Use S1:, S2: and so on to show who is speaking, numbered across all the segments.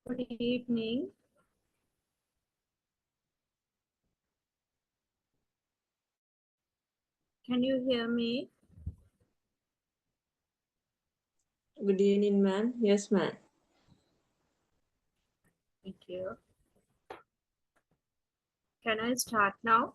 S1: Good evening. Can you hear me?
S2: Good evening, ma'am. Yes, ma'am.
S1: Thank you. Can I start now?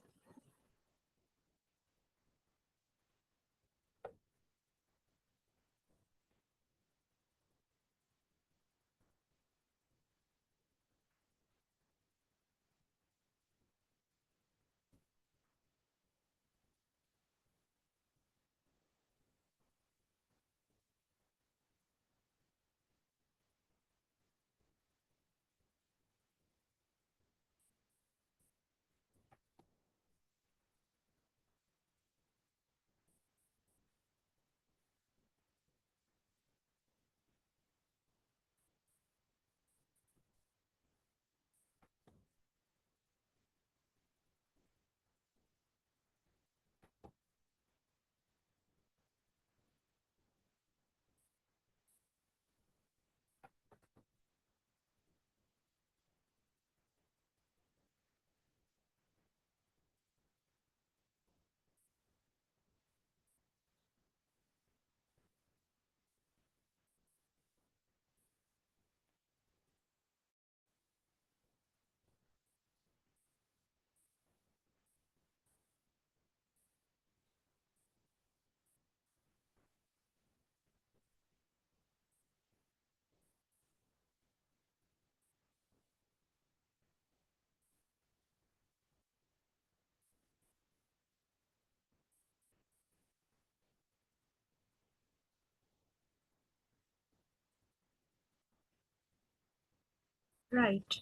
S1: Right.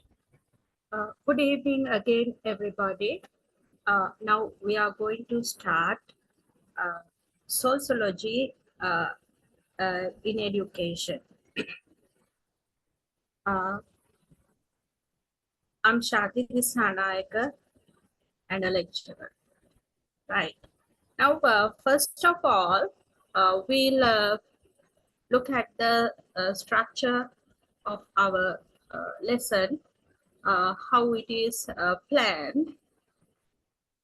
S1: Good evening again, everybody. Now we are going to start uh, sociology in education. Uh, I'm Shati Sanayaka and a lecturer. Right. Now, first of all, we'll look at the structure of our lesson, how it is planned.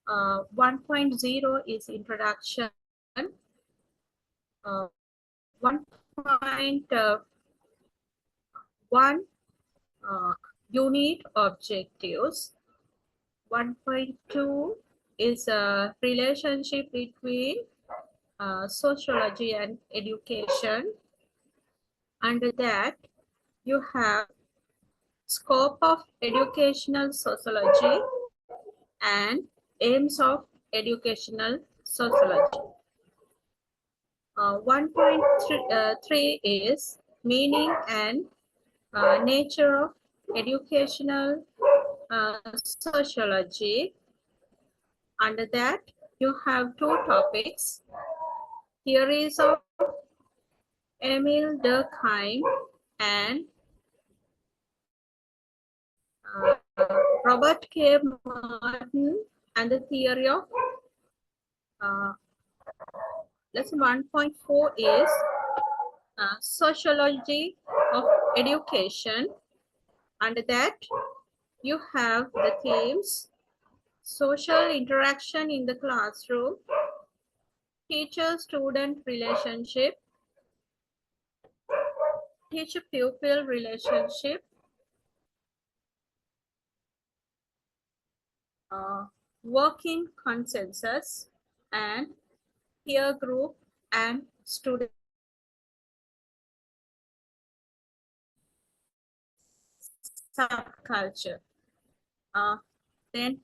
S1: 1.0 is introduction. 1.1 uh, unit objectives. 1.2 is a relationship between sociology and education. Under that, you have scope of educational sociology and aims of educational sociology. 1.3 is meaning and nature of educational sociology. Under that, you have two topics: theories of Emile Durkheim and Robert K. Martin and the theory of uh, lesson 1.4 is sociology of education. Under that, you have the themes: social interaction in the classroom, teacher-student relationship, teacher-pupil relationship, uh, working consensus, and peer group and student subculture. Uh, then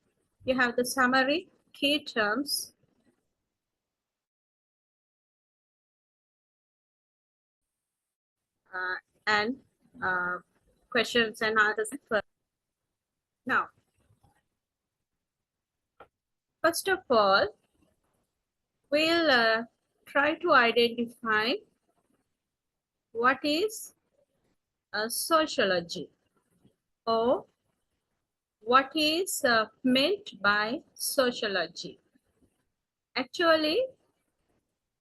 S1: you have the summary, key terms, and questions and answers. Now, first of all, we'll try to identify what is sociology, or what is meant by sociology. Actually,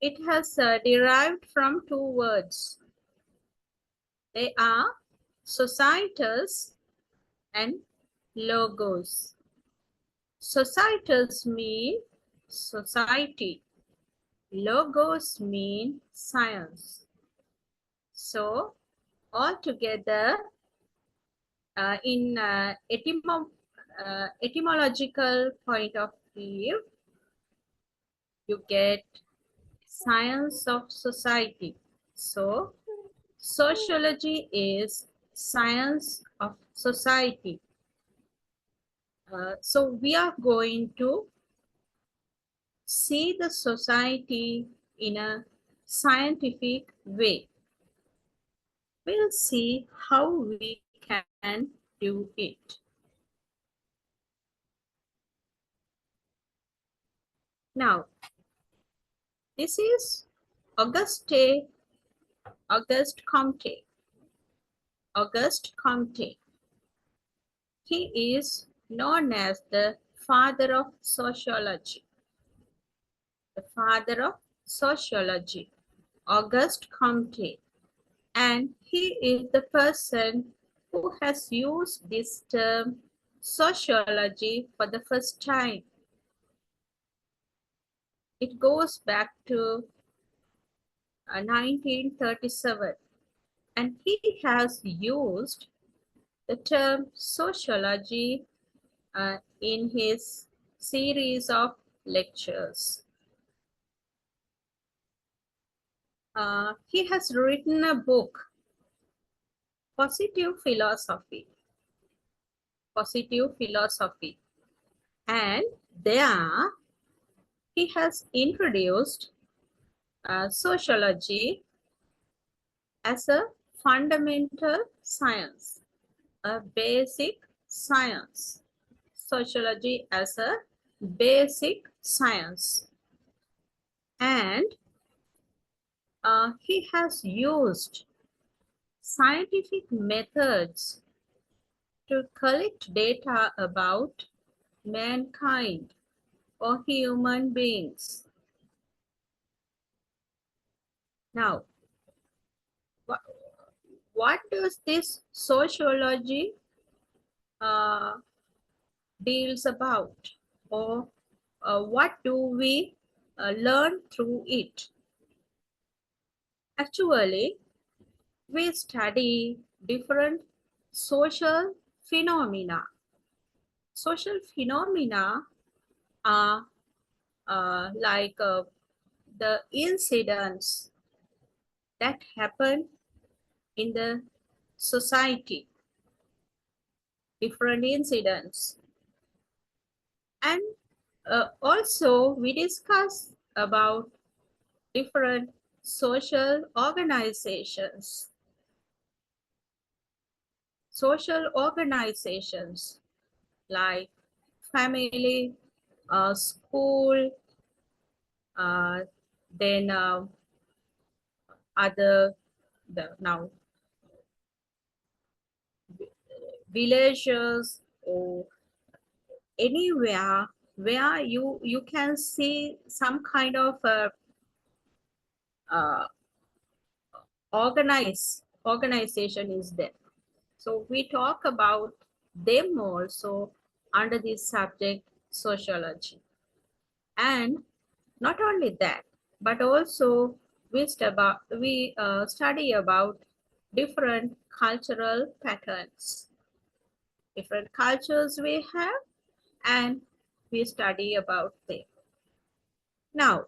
S1: it has derived from two words. They are societas and logos. Societas mean society. Logos mean science. So altogether, in etymological point of view, you get science of society. So sociology is science of society. So we are going to see the society in a scientific way. We'll see how we can do it. Now, this is Auguste Comte. Auguste Comte. He is known as the father of sociology. The father of sociology, Auguste Comte. And he is the person who has used this term sociology for the first time. It goes back to 1937, and he has used the term sociology in his series of lectures. He has written a book, Positive Philosophy. Positive Philosophy. And there he has introduced sociology as a fundamental science, a basic science. Sociology as a basic science. And he has used scientific methods to collect data about mankind or human beings. Now, what does this sociology uh, deals about, or what do we learn through it? Actually, we study different social phenomena. Social phenomena are like the incidents that happen in the society, different incidents. And also we discuss about different social organizations. Social organizations like family, school, uh, then other now villages or anywhere where you can see some kind of uh, organization is there. So we talk about them also under this subject sociology. And not only that, but also we study about different cultural patterns, different cultures we have, and we study about them. Now,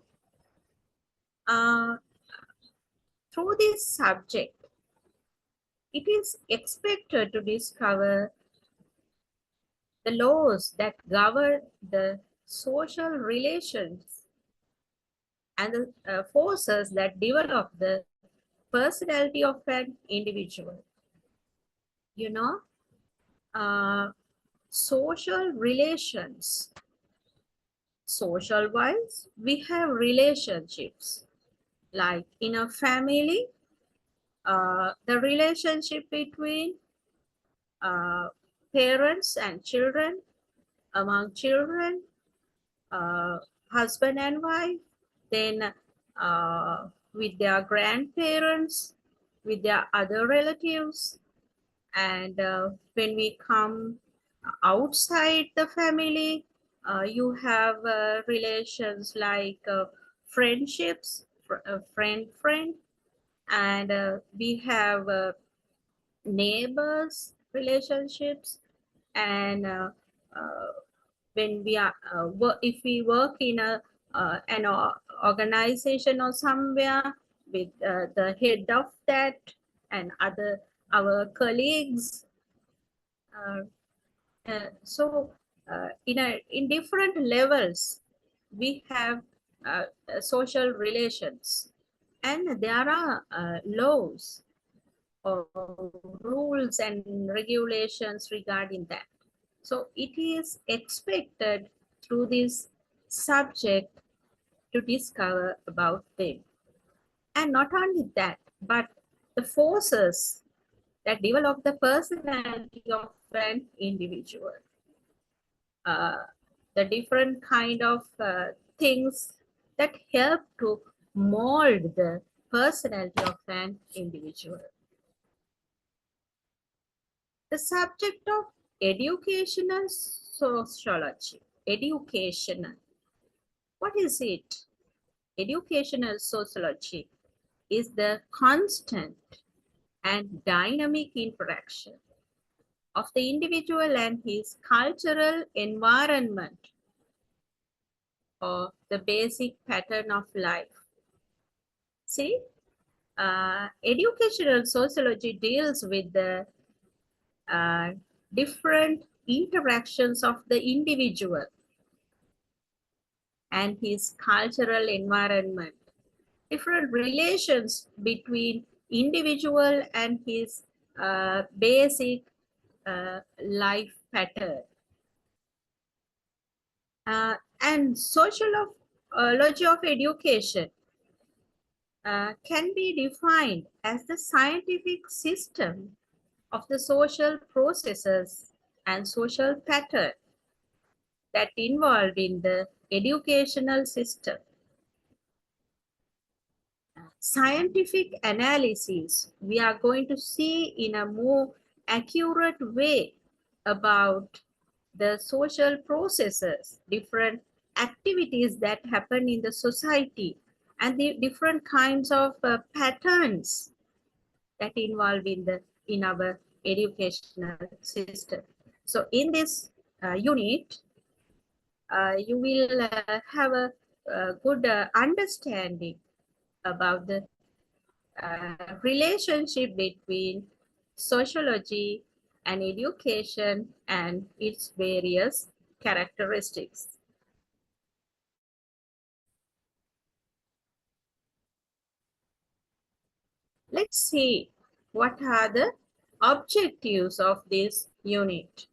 S1: uh, through this subject, it is expected to discover the laws that govern the social relations and the forces that develop the personality of an individual. You know, uh, social relations. Social wise, we have relationships like in a family, the relationship between uh, parents and children, among children, uh, husband and wife, then with their grandparents, with their other relatives, And when we come outside the family, you have relations like friendships, friend, and we have neighbors relationships, and uh, when we are if we work in an organization or somewhere with the head of that and other our colleagues, uh, in different levels we have social relations, and there are laws or rules and regulations regarding that. So it is expected through this subject to discover about them. And not only that, but the forces that develop the personality of an individual. Uh, the different kind of things that help to mold the personality of an individual. The subject of educational sociology. Educational. What is it? Educational sociology is the constant and dynamic interaction of the individual and his cultural environment, or the basic pattern of life. See, educational sociology deals with the uh, different interactions of the individual and his cultural environment, different relations between individual and his basic life pattern. And sociology of education can be defined as the scientific system of the social processes and social pattern that involved in the educational system. Scientific analysis, we are going to see in a more accurate way about the social processes, different activities that happen in the society, and the different kinds of patterns that involve in our educational system. So in this unit, you will have a good understanding about the relationship between sociology and education and its various characteristics. Let's see what are the objectives of this unit.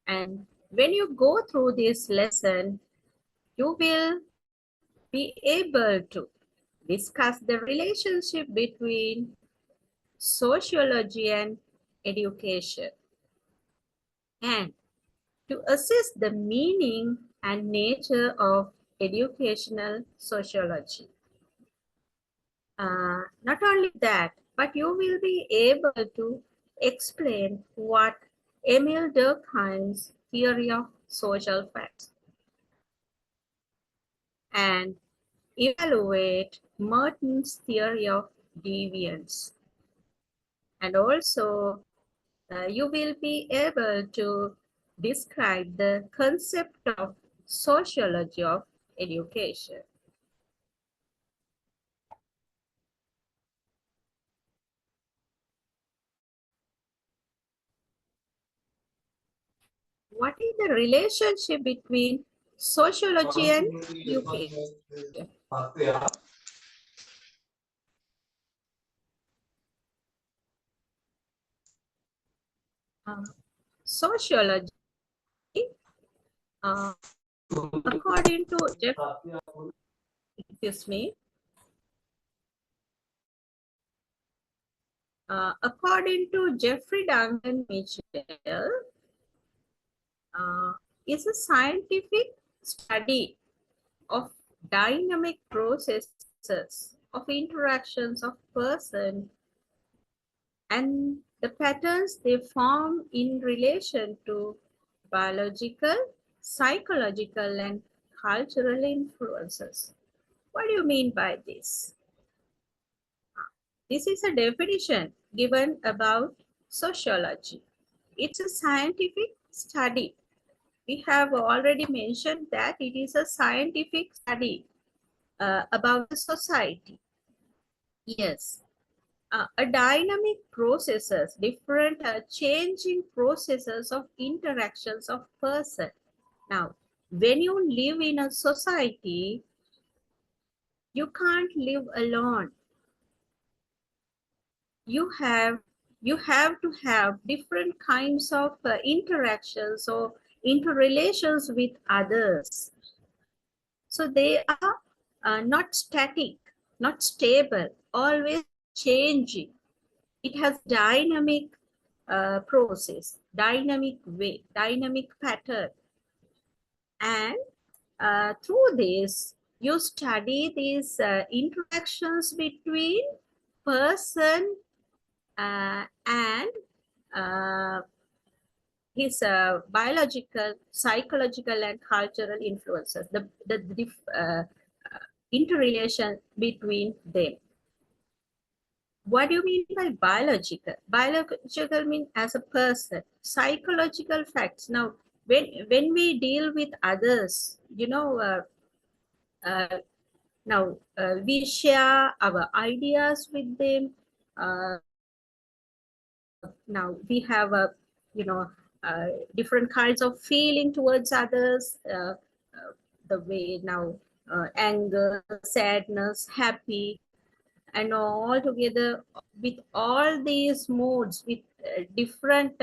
S1: And when you go through this lesson, you will be able to discuss the relationship between sociology and education, and to assess the meaning and nature of educational sociology. Not only that, but you will be able to explain what Emile Durkheim's theory of social facts and evaluate Merton's theory of deviance. And also, you will be able to describe the concept of sociology of education. What is the relationship between sociology and education? Uh, Sociology, uh, according to excuse me, according to Jeffrey Duncan Mitchell, uh, is a scientific study of dynamic processes of interactions of person and The patterns they form in relation to biological, psychological, and cultural influences. What do you mean by this? This is a definition given about sociology. It's a scientific study. We have already mentioned that it is a scientific study about the society. Yes, a dynamic processes, different changing processes of interactions of person. Now, when you live in a society, you can't live alone. You have you have to have different kinds of interactions or interrelations with others. So they are not static, not stable, always changing. It has dynamic process, dynamic way, dynamic pattern. And through this, you study these interactions between person and uh, his biological, psychological, and cultural influences, the interrelation between them. What do you mean by biological? Biological means as a person. Psychological facts. Now, when we deal with others, uh, now we share our ideas with them. Now we have a different kinds of feeling towards others. The way now anger, sadness, happy, and all together with all these modes with different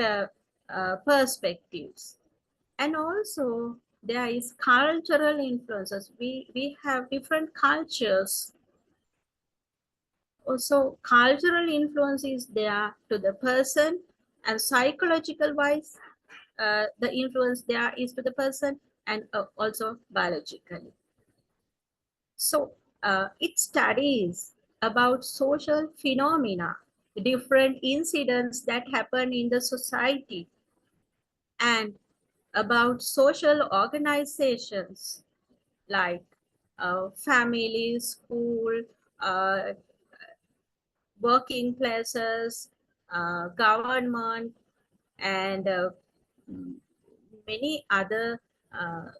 S1: perspectives. And also there is cultural influences. We have different cultures. Also cultural influence is there to the person, and psychological wise the influence there is to the person, and also biologically. So it studies about social phenomena, different incidents that happen in the society, and about social organizations like family, school, uh, working places, government, and many other uh,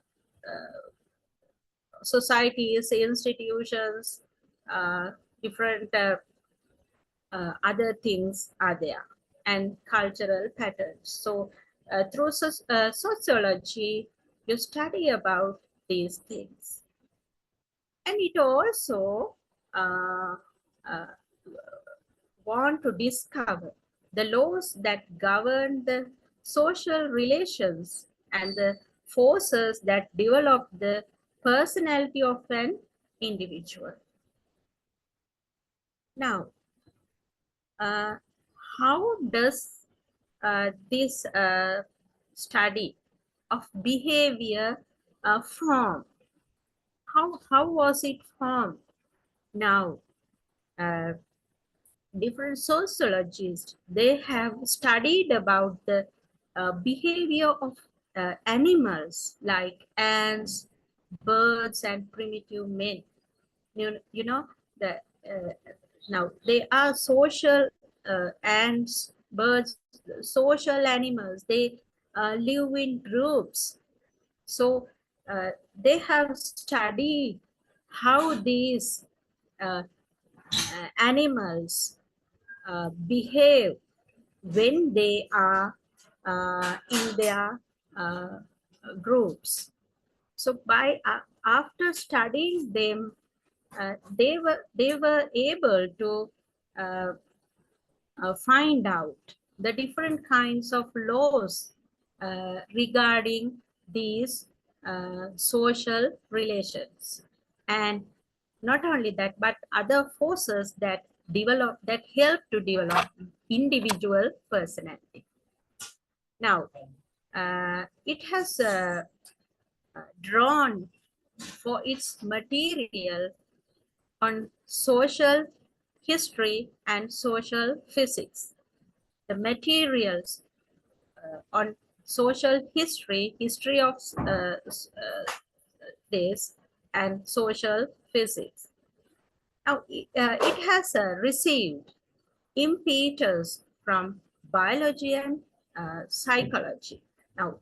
S1: societies, institutions, uh, different other things are there, and cultural patterns. So through sociology, you study about these things. And it also uh, uh, want to discover the laws that govern the social relations and the forces that develop the personality of an individual. Now, uh, how does this study of behavior form? How was it formed? Now, uh, different sociologists, they have studied about the behavior of animals like ants, birds, and primitive men. You know the now they are social ants, birds, social animals. They live in groups. So they have studied how these animals behave when they are in their uh, groups. So by after studying them, they were able to uh, find out the different kinds of laws regarding these social relations, and not only that, but other forces that help to develop individual personality. Now, it has drawn for its material on social history and social physics. the materials on social history, history of this, and social physics. Now, it has received impetus from biology and psychology. Now,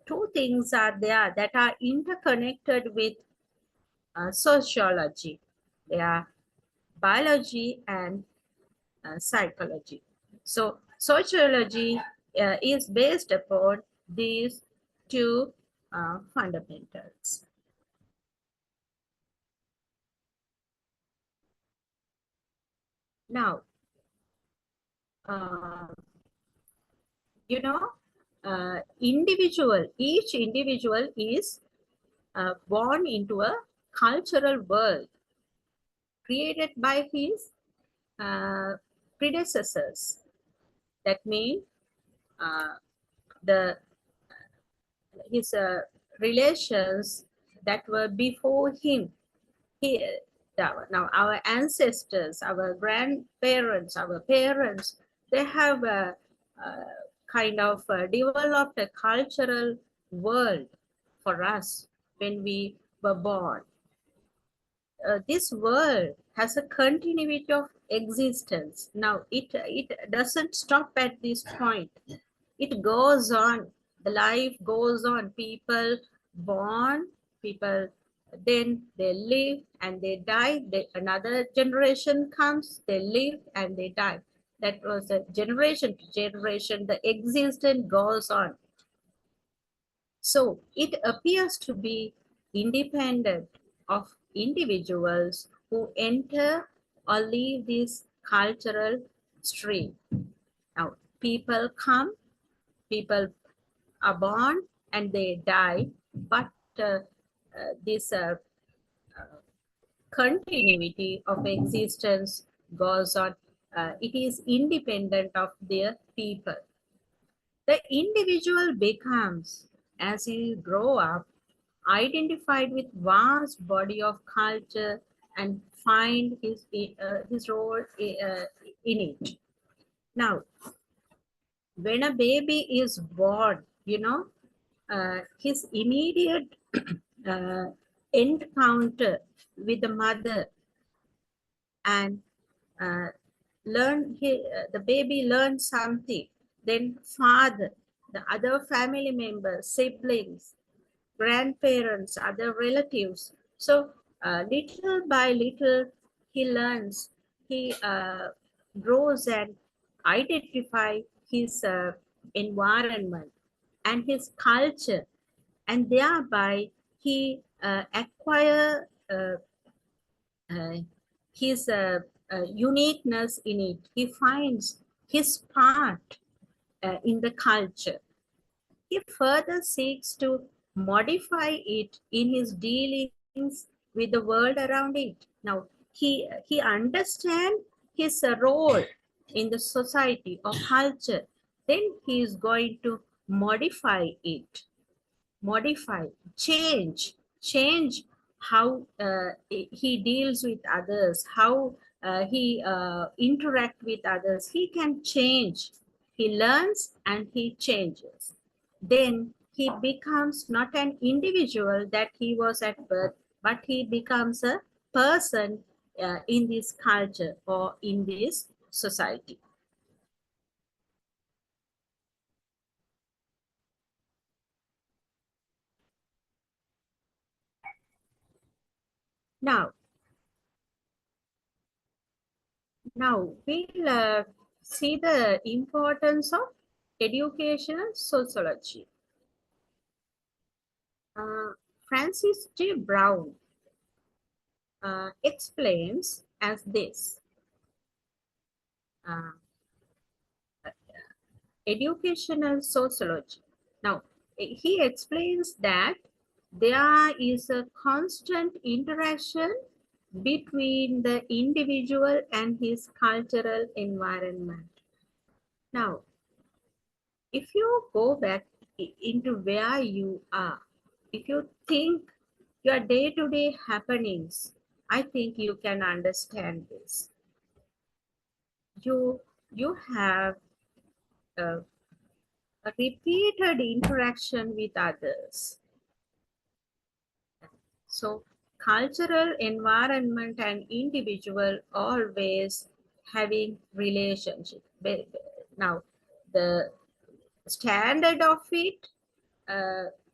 S1: two things are there that are interconnected with sociology. They are biology and psychology. So, sociology is based upon these two fundamentals. Now, uh, you know, each individual is born into a cultural world created by his uh, predecessors. That means uh, the his relations that were before him. He, now our ancestors, our grandparents, our parents, they have kind of developed a cultural world for us when we were born. This world has a continuity of existence. Now, it doesn't stop at this point. It goes on. The life goes on. People born, people then they live and they die. Another generation comes, they live and they die. That was a generation to generation. The existence goes on. So it appears to be independent of individuals who enter or leave this cultural stream. Now, people come, people are born, and they die, but this continuity of existence goes on. It is independent of their people. The individual becomes, as he grow up, identified with vast body of culture and find his role in it. Now, when a baby is born, his immediate uh, encounter with the mother and uh, the baby learns something, then father, the other family members, siblings, grandparents, other relatives. So little by little, he learns, he grows and identify his environment and his culture, and thereby he acquire uh, his uniqueness in it. He finds his part in the culture. He further seeks to modify it in his dealings with the world around it. Now, he understands his role in the society or culture. Then he is going to modify it, modify, change how he deals with others, how he interact with others. He can change. He learns and he changes. Then he becomes not an individual that he was at birth, but he becomes a person in this culture or in this society. Now, Now we'll see the importance of educational sociology. Uh, Francis G. Brown explains as this: uh, educational sociology. Now, he explains that there is a constant interaction between the individual and his cultural environment. Now, if you go back into where you are, if you think your day-to-day happenings, I think you can understand this. You have uh, a repeated interaction with others. So, cultural environment and individual always having relationship. Now, the standard of it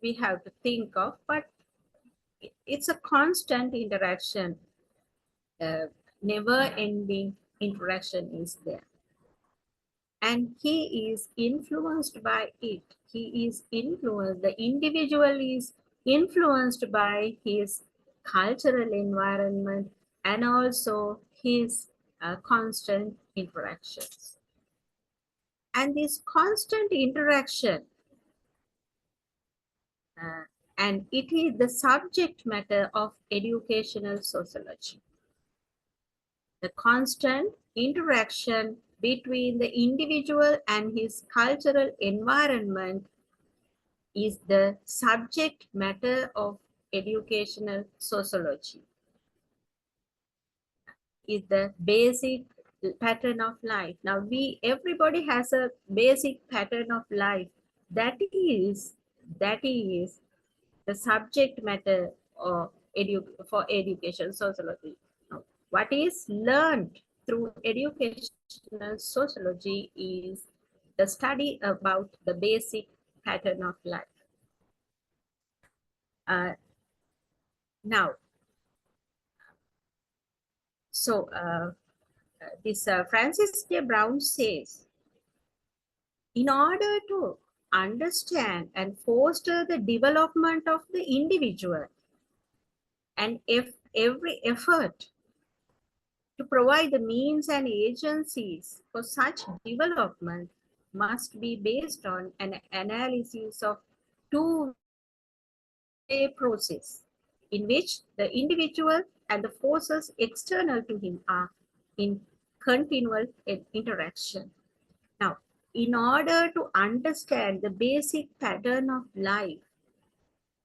S1: we have to think of, but it's a constant interaction, never ending interaction is there. And he is influenced by it. He is influenced, the individual is influenced by his cultural environment and also his constant interactions. And this constant interaction, uh, and it is the subject matter of educational sociology. The constant interaction between the individual and his cultural environment is the subject matter of educational sociology, is the basic pattern of life. Now everybody has a basic pattern of life. That is the subject matter of for education sociology. Now, what is learned through educational sociology is the study about the basic pattern of life. Uh, now, so this Francis J. Brown says, in order to understand and foster the development of the individual, and if every effort to provide the means and agencies for such development must be based on an analysis of two-way process in which the individual and the forces external to him are in continual interaction. Now, in order to understand the basic pattern of life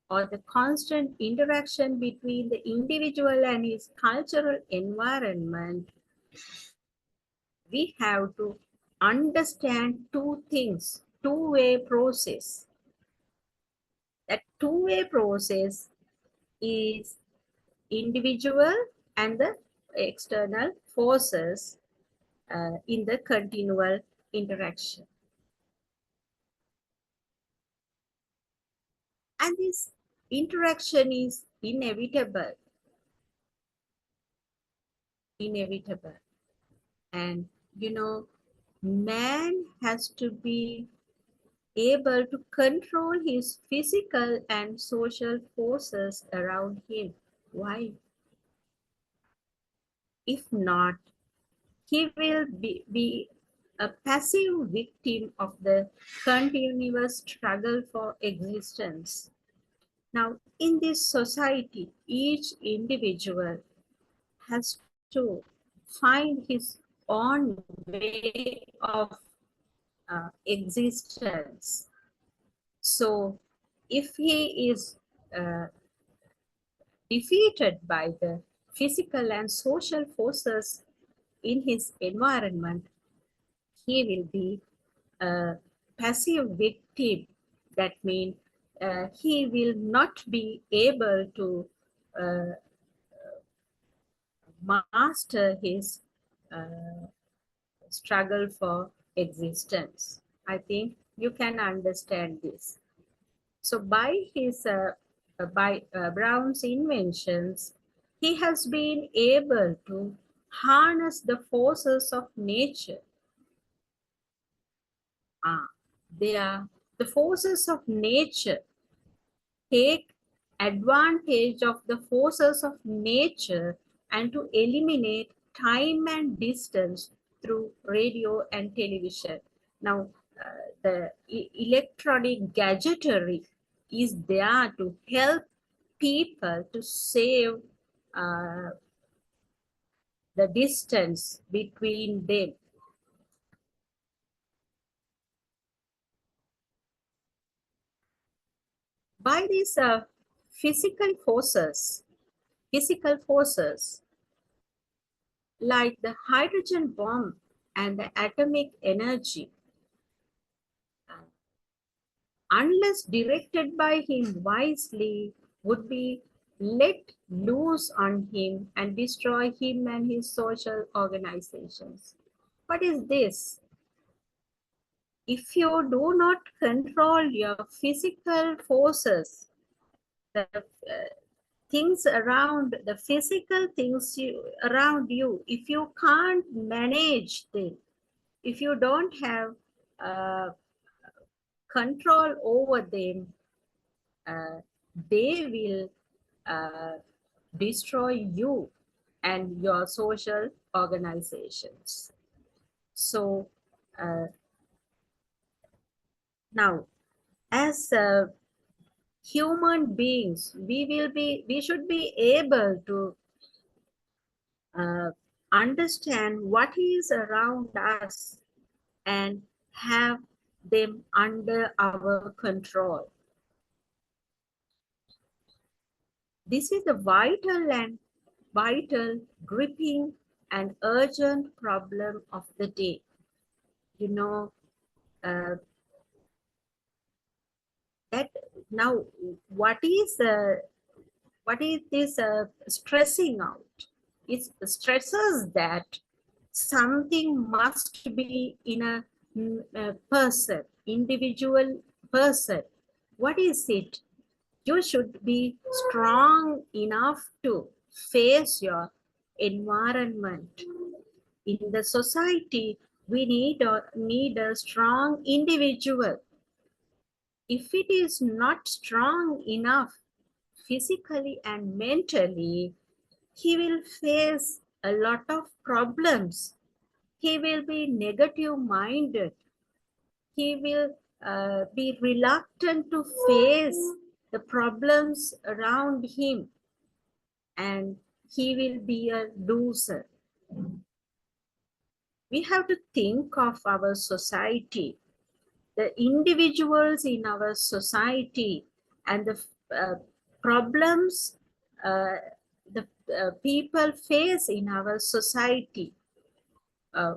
S1: or the constant interaction between the individual and his cultural environment, we have to understand two things, two-way process. That two-way process is individual and the external forces in the continual interaction. And this interaction is inevitable. And man has to be able to control his physical and social forces around him. Why? If not, he will be a passive victim of the continuous struggle for existence. Now, in this society, each individual has to find his own way of existence. So, if he is uh, defeated by the physical and social forces in his environment, he will be a passive victim. That means he will not be able to uh, master his uh, struggle for existence. I think you can understand this. So by Brown's inventions, he has been able to harness the forces of nature. They are the forces of nature. Take advantage of the forces of nature and to eliminate time and distance through radio and television. Now, the electronic gadgetry is there to help people to save uh, the distance between them. By these physical forces like the hydrogen bomb and the atomic energy, unless directed by him wisely, would be let loose on him and destroy him and his social organizations. What is this? If you do not control your physical forces, the things around, the physical things around you, if you can't manage them, if you don't have uh, control over them, uh, they will uh, destroy you and your social organizations. So now, as human beings, we should be able to uh, understand what is around us and have them under our control. This is a vital, gripping, and urgent problem of the day. You know, uh, that now what is this stressing out? It stresses that something must be in a person, individual person. What is it? You should be strong enough to face your environment. In the society, we need a strong individual. If it is not strong enough physically and mentally, he will face a lot of problems. He will be negative minded. He will be reluctant to face the problems around him, and he will be a loser. We have to think of our society, the individuals in our society, and the uh, problems uh, the people face in our society. Uh,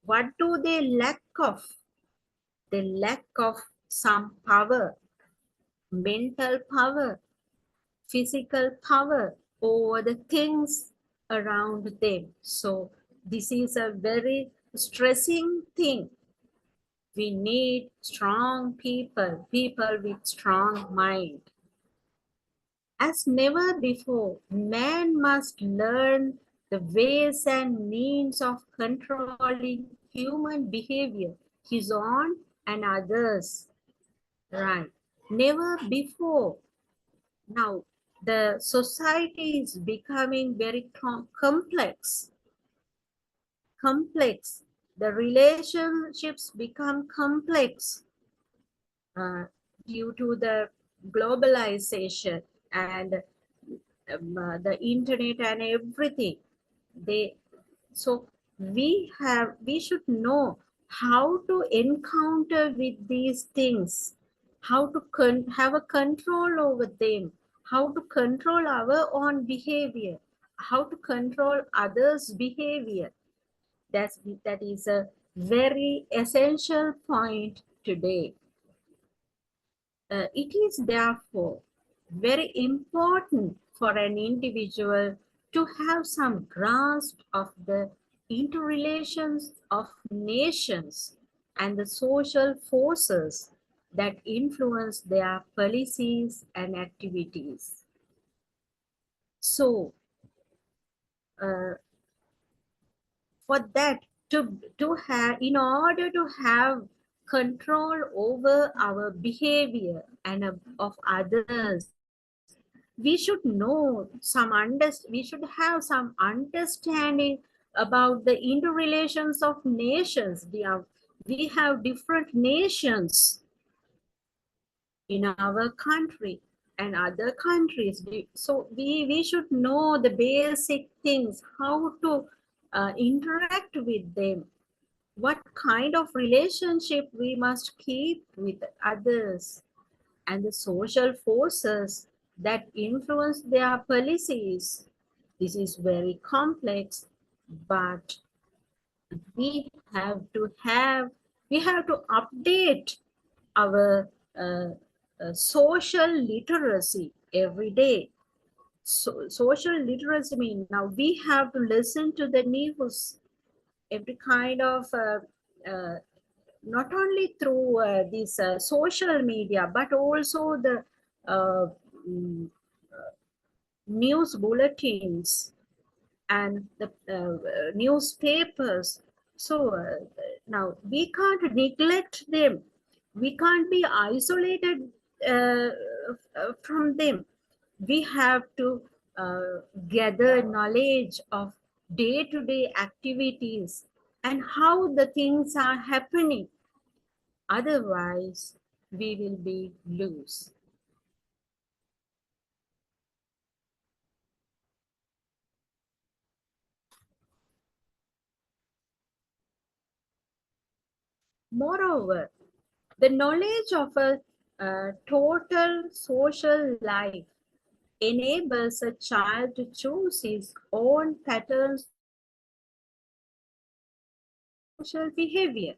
S1: what do they lack of? They lack of some power, mental power, physical power over the things around them. So this is a very stressing thing. We need strong people, people with strong mind. As never before, man must learn the ways and means of controlling human behavior, his own and others. Right. Never before. Now, the society is becoming very complex. Complex. The relationships become complex uh, due to the globalization and the internet and everything. They so we should know how to encounter with these things, how to have a control over them, how to control our own behavior, how to control others behavior. That is a very essential point today. It is therefore very important for an individual to have some grasp of the interrelations of nations and the social forces that influence their policies and activities. So, uh, for that, to have, in order to have control over our behavior and of others, we should know we should have some understanding about the interrelations of nations. We have different nations in our country and other countries. So we should know the basic things, how to interact with them, what kind of relationship we must keep with others, and the social forces that influence their policies. This is very complex, but we have to have, we have to update our social literacy every day. Social literacy means now we have to listen to the news, every kind of uh, not only through this social media, but also the uh, mm, news bulletins and the newspapers. So now we can't neglect them. We can't be isolated from them. We have to gather knowledge of day-to-day activities and how the things are happening. Otherwise, we will be loose. Moreover, the knowledge of a total social life enables a child to choose his own patterns of social behavior,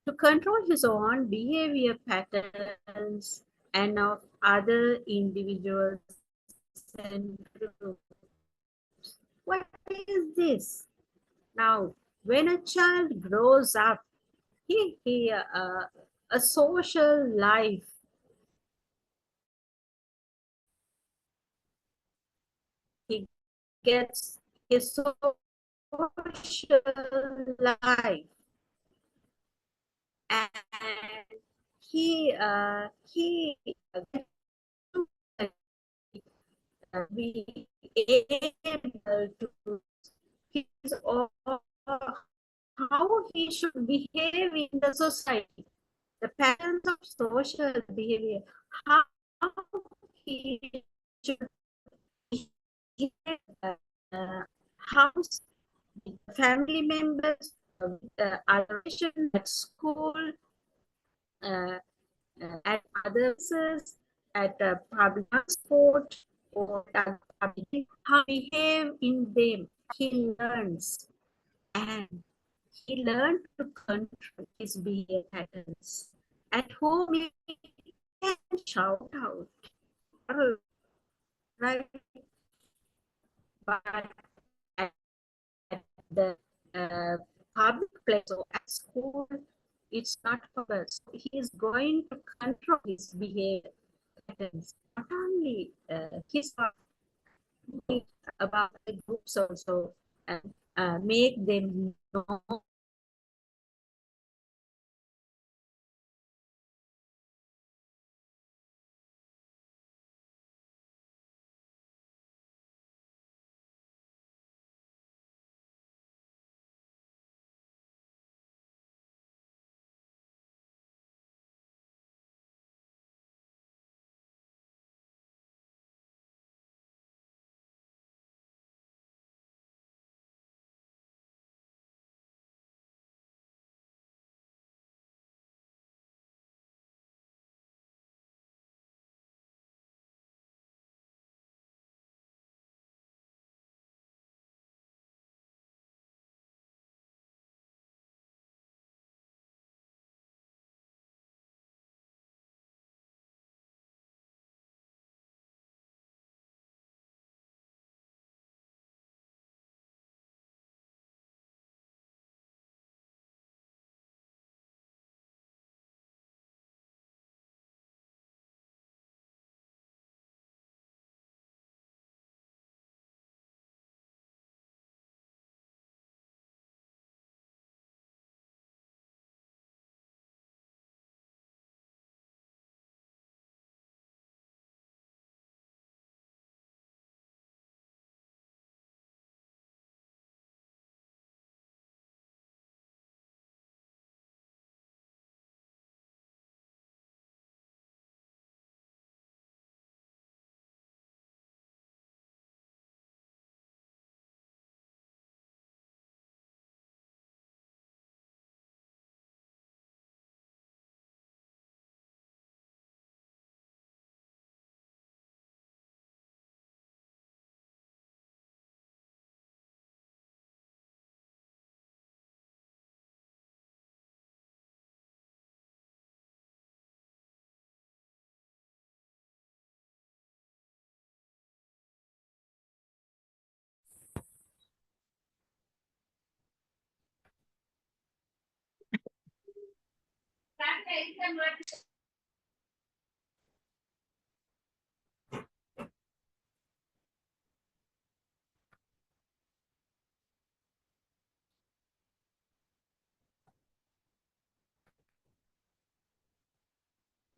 S1: to control his own behavior patterns and of other individuals and groups. What is this? Now, when a child grows up, he a social life, he gets his social life, and he gets to be able to his or how he should behave in the society, the patterns of social behavior, how he should behave, how family members, other at school, uh, at other places, at public transport, or at public, how he behave in them. He learns, and he learned to control his behavior patterns. At home, he can shout out, right? But at the uh, public place or at school, it's not possible. So he is going to control his behavior patterns, not only his about the groups also, and make them know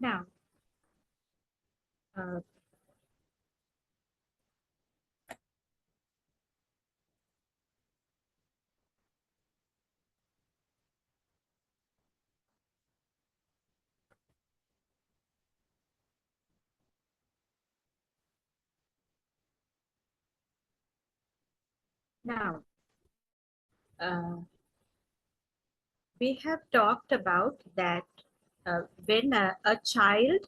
S1: Now, uh, now, we have talked about that when a child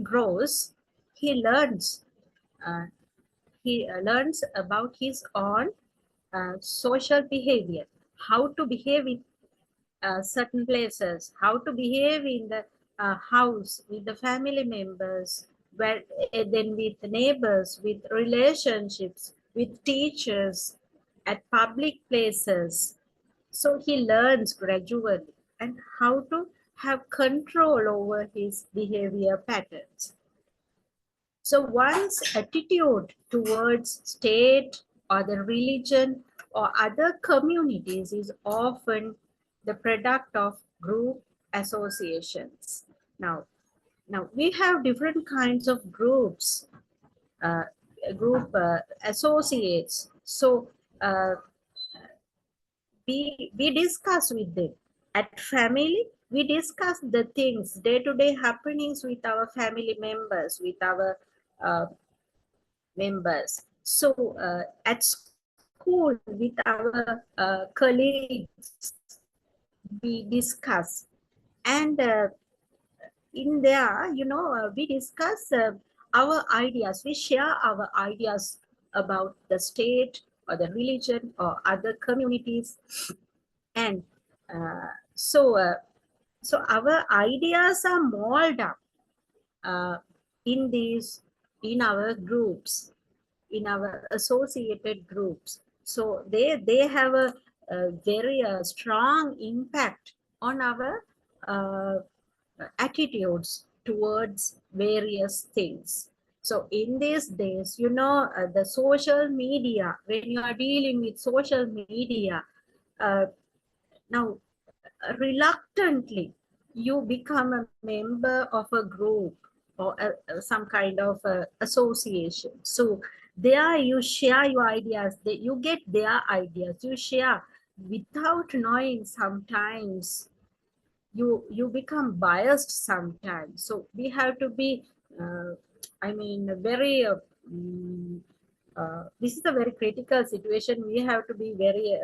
S1: grows, he learns. Uh, he learns about his own social behavior, how to behave in certain places, how to behave in the house with the family members, where, then with the neighbors, with relationships, with teachers, at public places. So he learns gradually and how to have control over his behavior patterns. So one's attitude towards state or the religion or other communities is often the product of group associations. Now, now we have different kinds of groups, uh, group associates. So uh, we discuss with them. At family, we discuss the things, day-to-day happenings with our family members, with our uh, members. So at school, with our colleagues, we discuss. And in there, we discuss our ideas. We share our ideas about the state or the religion or other communities. And uh, so, uh, so our ideas are molded up uh, in these, in our groups, in our associated groups. So they have a very strong impact on our uh, attitudes towards various things. So in these days, the social media, when you are dealing with social media, uh, now reluctantly you become a member of a group or some kind of association. So there you share your ideas, you get their ideas, you share without knowing. Sometimes you become biased sometimes. So we have to be very this is a very critical situation. We have to be very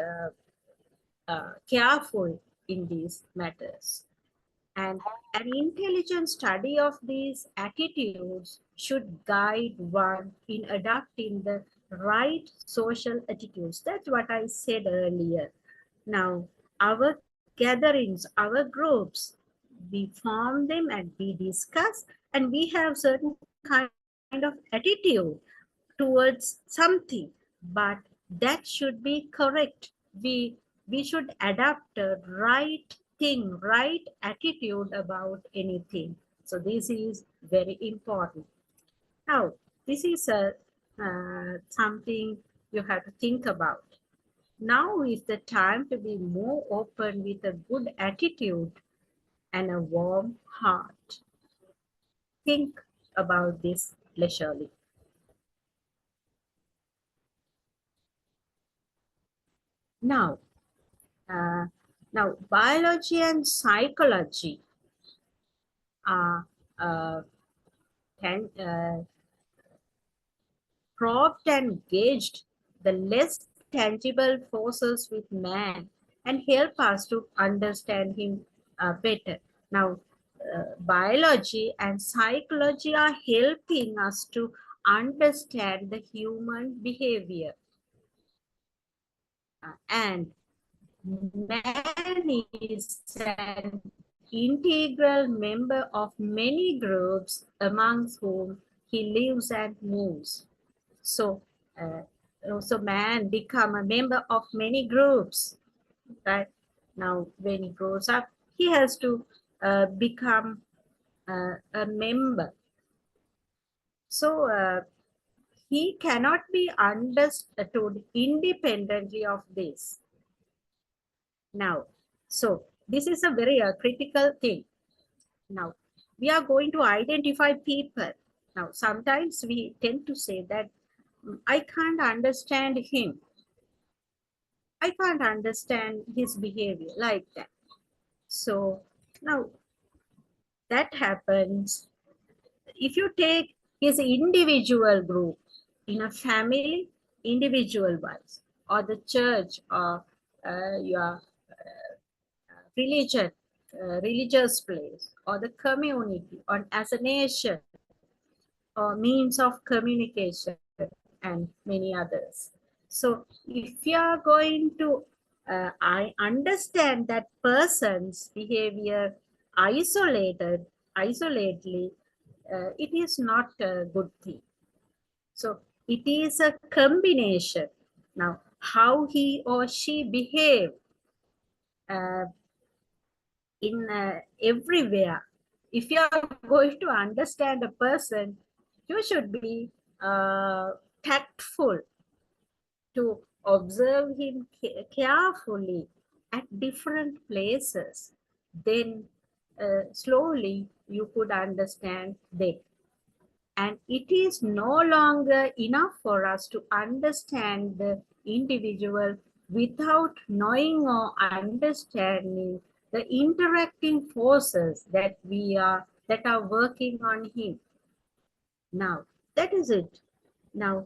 S1: careful in these matters. And an intelligent study of these attitudes should guide one in adopting the right social attitudes. That's what I said earlier. Now, our gatherings, our groups, we form them and we discuss, and we have certain kind of attitude towards something, but that should be correct. We should adapt a right thing, right attitude about anything. So this is very important. Now, this is something you have to think about. Now is the time to be more open with a good attitude and a warm heart. Think about this leisurely. Now, uh, now biology and psychology are can, probed and gauged the less tangible forces with man and help us to understand him better. Now, biology and psychology are helping us to understand the human behavior. And man is an integral member of many groups amongst whom he lives and moves. So, so man become a member of many groups, right? Now, when he grows up, he has to become a member. So he cannot be understood independently of this. Now, so this is a very critical thing. Now, we are going to identify people. Now, sometimes we tend to say that I can't understand him. I can't understand his behavior like that. So now that happens if you take his individual group in a family, individual wise, or the church, or your religion, religious place, or the community, or as a nation, or means of communication, and many others. So if you are going to I understand that person's behavior isolatedly, it is not a good thing. So it is a combination. Now, how he or she behave uh, in everywhere. If you are going to understand a person, you should be tactful to observe him carefully at different places. Then slowly you could understand them. And it is no longer enough for us to understand the individual without knowing or understanding the interacting forces that are working on him. Now, that is it. Now,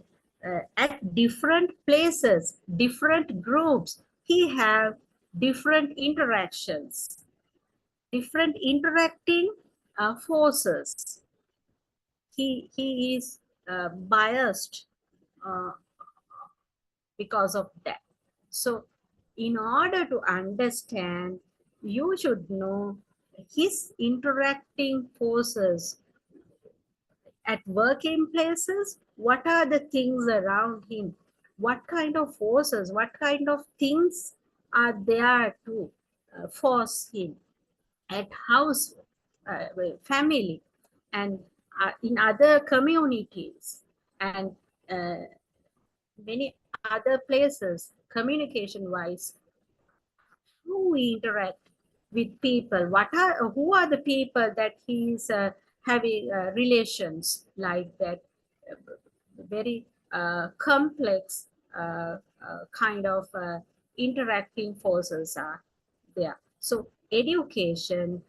S1: at different places, different groups, he have different interactions, different interacting forces. He is biased uh, because of that. So, in order to understand, you should know his interacting forces at working places. What are the things around him? What kind of forces, what kind of things are there to force him at house, family, and in other communities, and uh, many other places, communication wise, how we interact with people, who are the people that he's having relations like that, very complex kind of interacting forces are there. So educational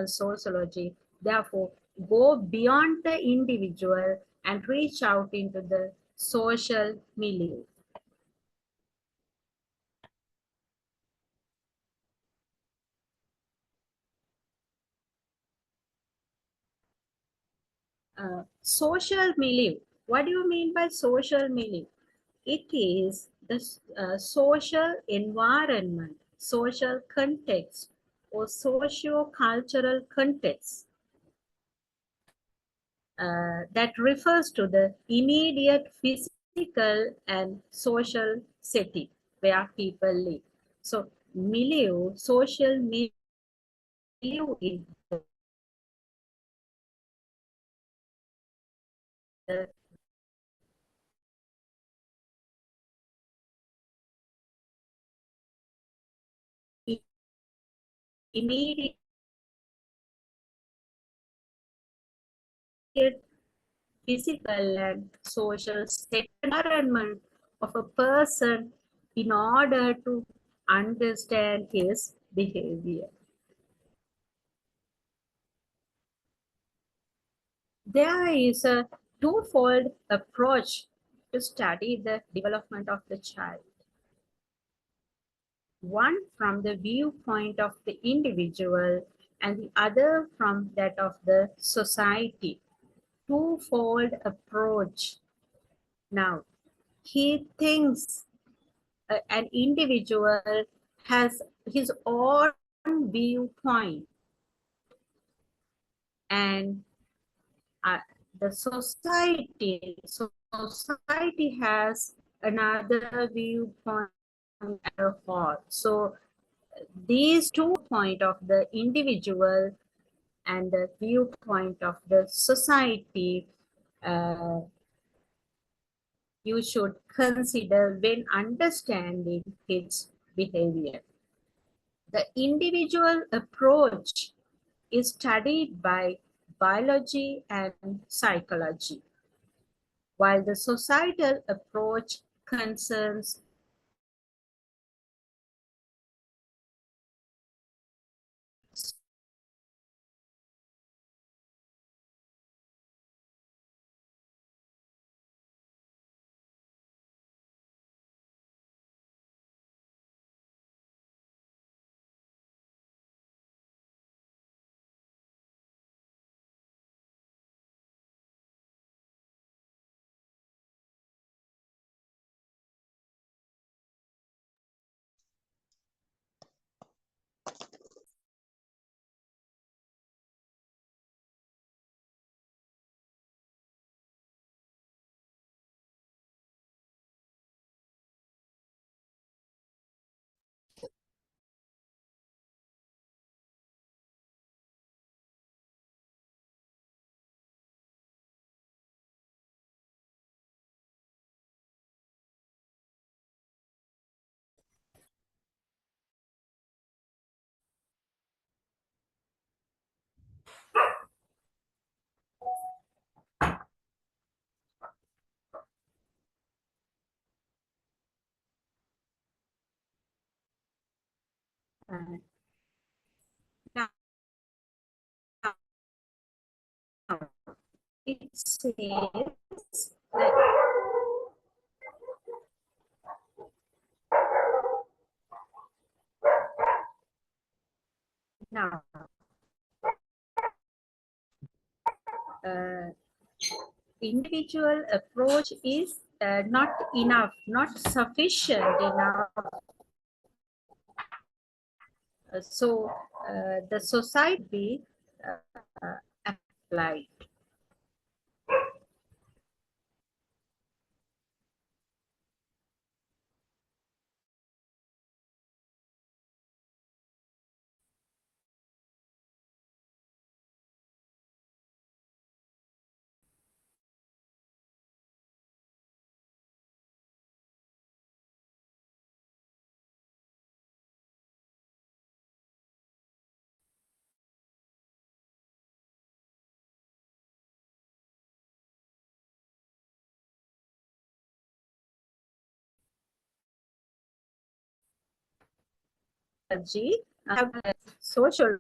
S1: sociology therefore go beyond the individual and reach out into the social milieu. Social milieu. What do you mean by social milieu? It is the social environment, social context, or socio-cultural context that refers to the immediate physical and social setting where people live. So, milieu, social milieu is the immediate physical and social state environment of a person in order to understand his behavior. There is a twofold approach to study the development of the child. One from the viewpoint of the individual and the other from that of the society. Twofold approach. Now, he thinks an individual has his own viewpoint, and uh, the society has another viewpoint at a whole. So These two point of the individual and the viewpoint of the society uh, you should consider when understanding its behavior. The individual approach is studied by biology and psychology, while the societal approach concerns uh, now it says that now uh, individual approach is not enough, not sufficient enough. So the society be applied. G, I have a social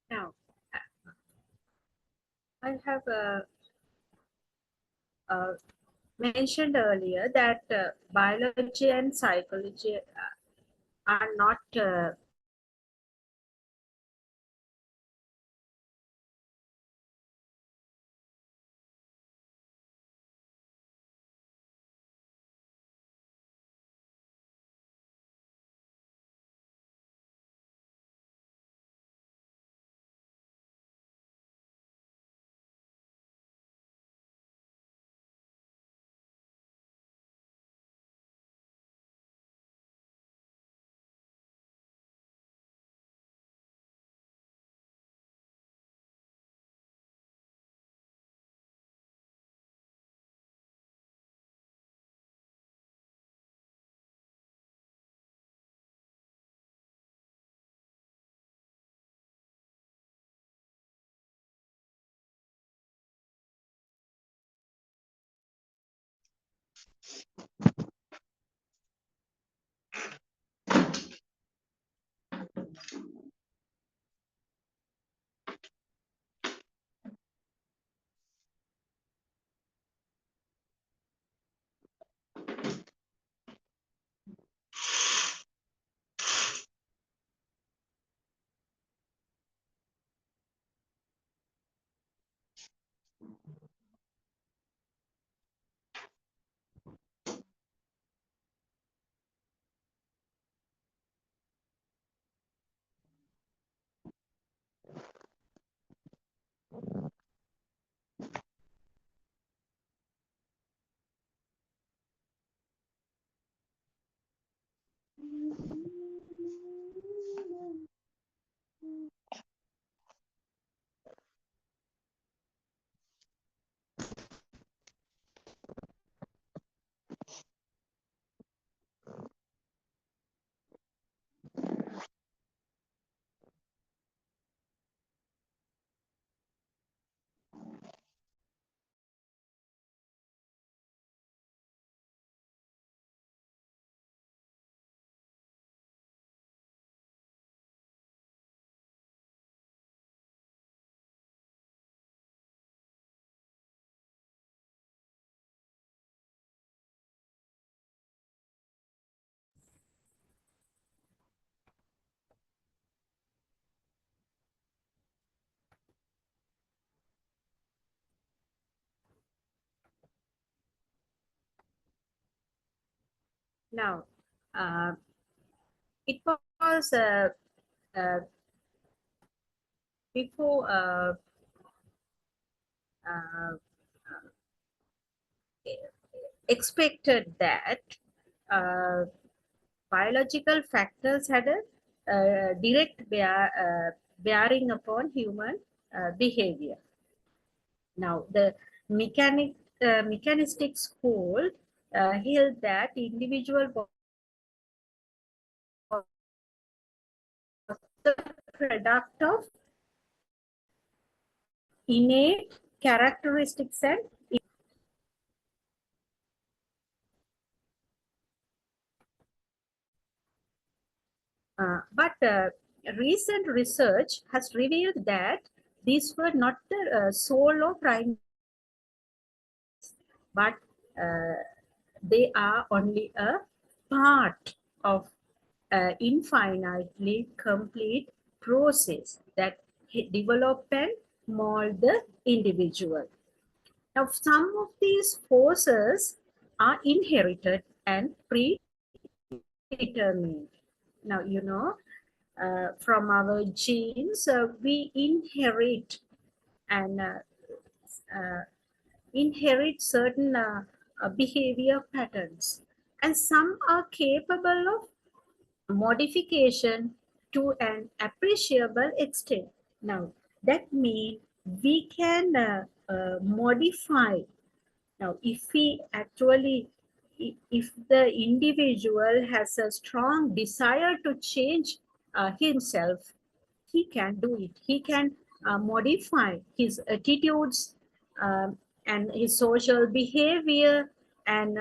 S1: Now, I have uh, mentioned earlier that biology and psychology are not Now, uh, it was uh, before uh, expected that uh, biological factors had a direct bearing upon human behavior. Now, the mechanistic school held that individual was the product of innate characteristics and but recent research has revealed that these were not the sole or primary, but uh, they are only a part of infinitely complete process that develop and mold the individual. Now, some of these forces are inherited and predetermined. Now, from our genes, we and uh, inherit certain behavior patterns, and some are capable of modification to an appreciable extent. Now, that means we can modify. Now, if we actually, if the individual has a strong desire to change himself, he can do it. He can modify his attitudes um, and his social behavior and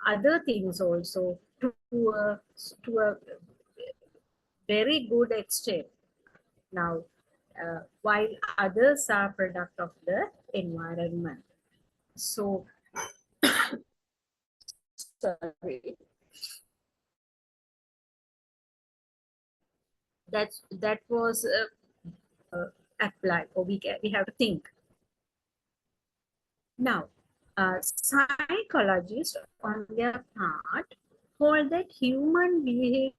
S1: other things also to a very good extent. Now, while others are product of the environment. So, sorry, that was applied, or we have to think. Now, psychologists on their part hold that human behavior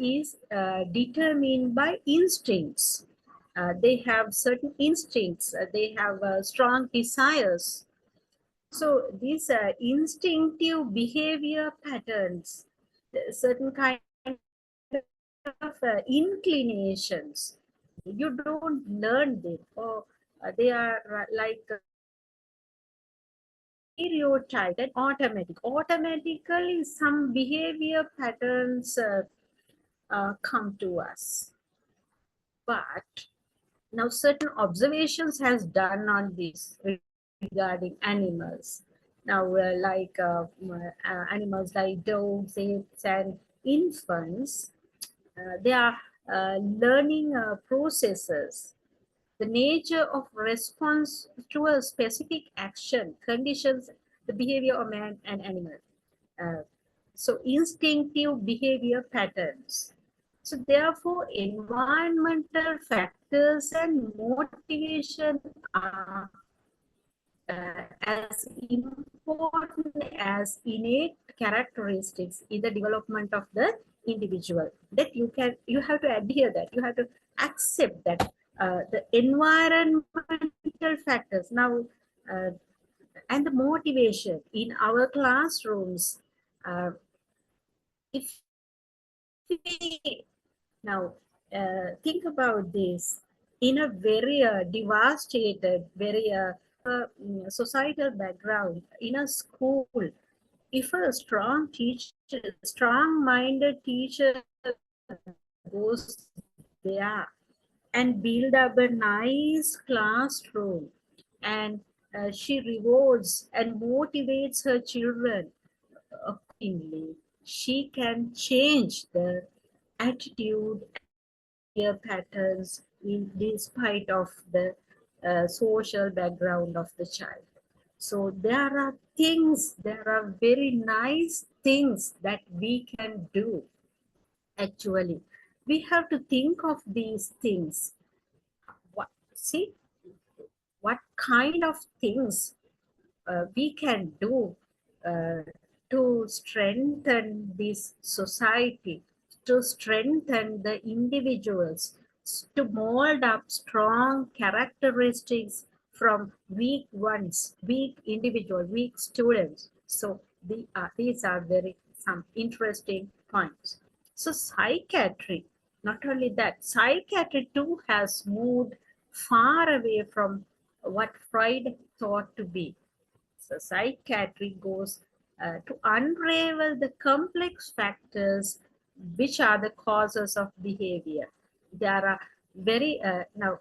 S1: is determined by instincts. They have certain instincts. They have strong desires. So these instinctive behavior patterns, certain kind of inclinations, you don't learn them, or they are like stereotyped and automatic. Automatically, some behavior patterns come to us. But now certain observations has done on this regarding animals. Now, animals like dogs, apes, and infants, they are learning processes. The nature of response to a specific action conditions the behavior of man and animal. Uh, so instinctive behavior patterns. So therefore, environmental factors and motivation are as important as innate characteristics in the development of the individual. That you have to adhere that, you have to accept that the environmental factors now and the motivation in our classrooms. If we now think about this in a very devastated, very societal background, in a school, if a strong teacher, strong-minded teacher goes there and build up a nice classroom, and she rewards and motivates her children accordingly, she can change the attitude and patterns in despite of the social background of the child. So there are very nice things that we can do. Actually, we have to think of these things. See what kind of things we can do. to strengthen this society, to strengthen the individuals, to mold up strong characteristics from weak ones, weak individual, weak students. So these are very some interesting points. So psychiatry, not only that, psychiatry too has moved far away from what Freud thought to be. So psychiatry goes to unravel the complex factors which are the causes of behavior. There are very now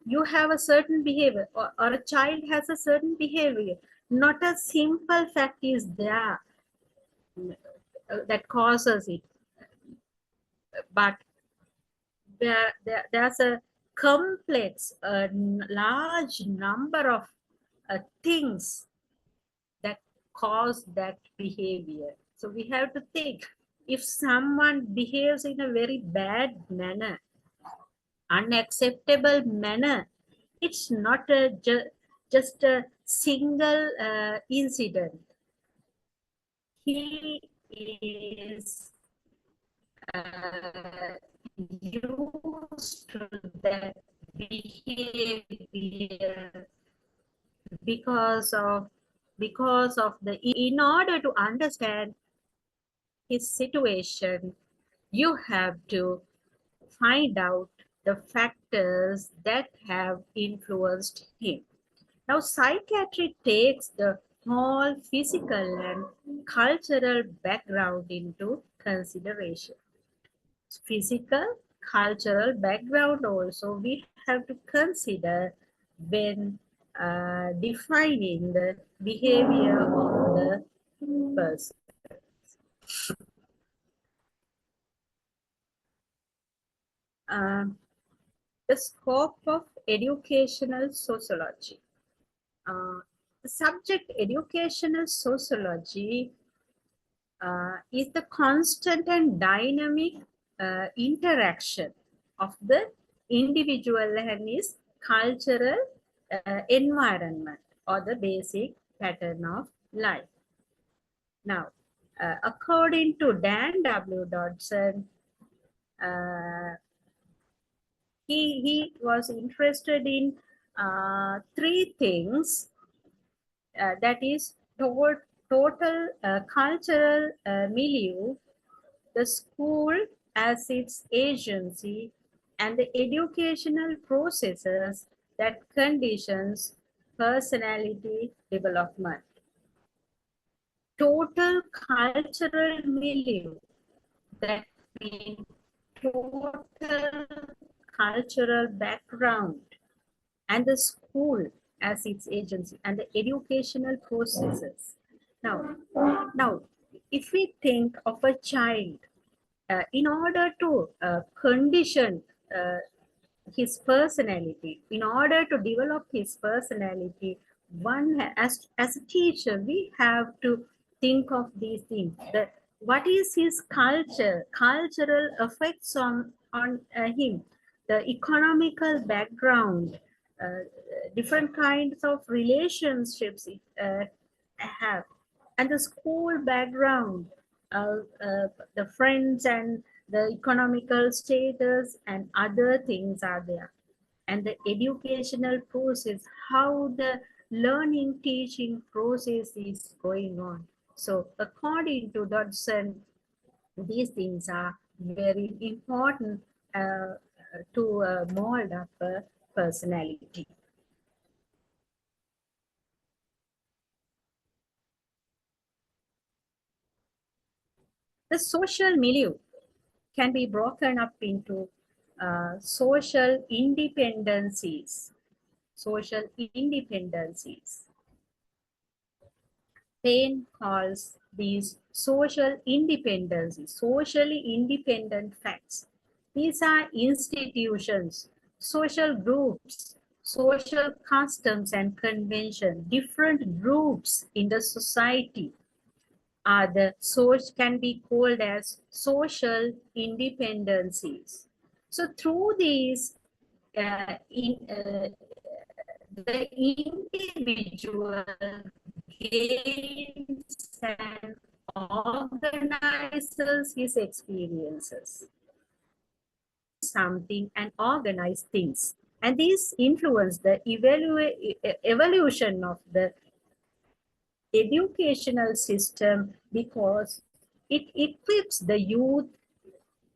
S1: you have a certain behavior, or a child has a certain behavior. Not a simple fact is there that causes it, but there's a complex, large number of things that cause that behavior. So we have to think, if someone behaves in a very bad manner, unacceptable manner, it's not just a single incident. He is uh, used to that behavior because of the, in order to understand his situation, you have to find out the factors that have influenced him. Now, psychiatry takes the whole physical and cultural background into consideration. Physical, cultural background also we have to consider when defining the behavior of the person. Um, the scope of educational sociology. The subject educational sociology is the constant and dynamic interaction of the individual and his cultural environment, or the basic pattern of life. Now, according to Dan W. Dodson, uh, he was interested in three things, that is total cultural milieu, the school as its agency, and the educational processes that conditions personality development. Total cultural milieu, that means total cultural background, and the school as its agency, and the educational processes. Now, now, if we think of a child, in order to condition uh, his personality, in order to develop his personality, as a teacher, we have to think of these things. What is his cultural effects on him, the economical background, different kinds of relationships it have, and the school background, uh, uh, the friends and the economical status and other things are there, and the educational process, how the learning teaching process is going on. So according to Dodson, these things are very important to mold up a personality. The social milieu can be broken up into social independencies. Social independencies. Paine calls these social independencies, socially independent facts. These are institutions, social groups, social customs and convention, different groups in the society are the source, can be called as social independencies. So through these, the individual gains an organizes his experiences something and organize things. And these influence the evolution of the educational system because it equips the youth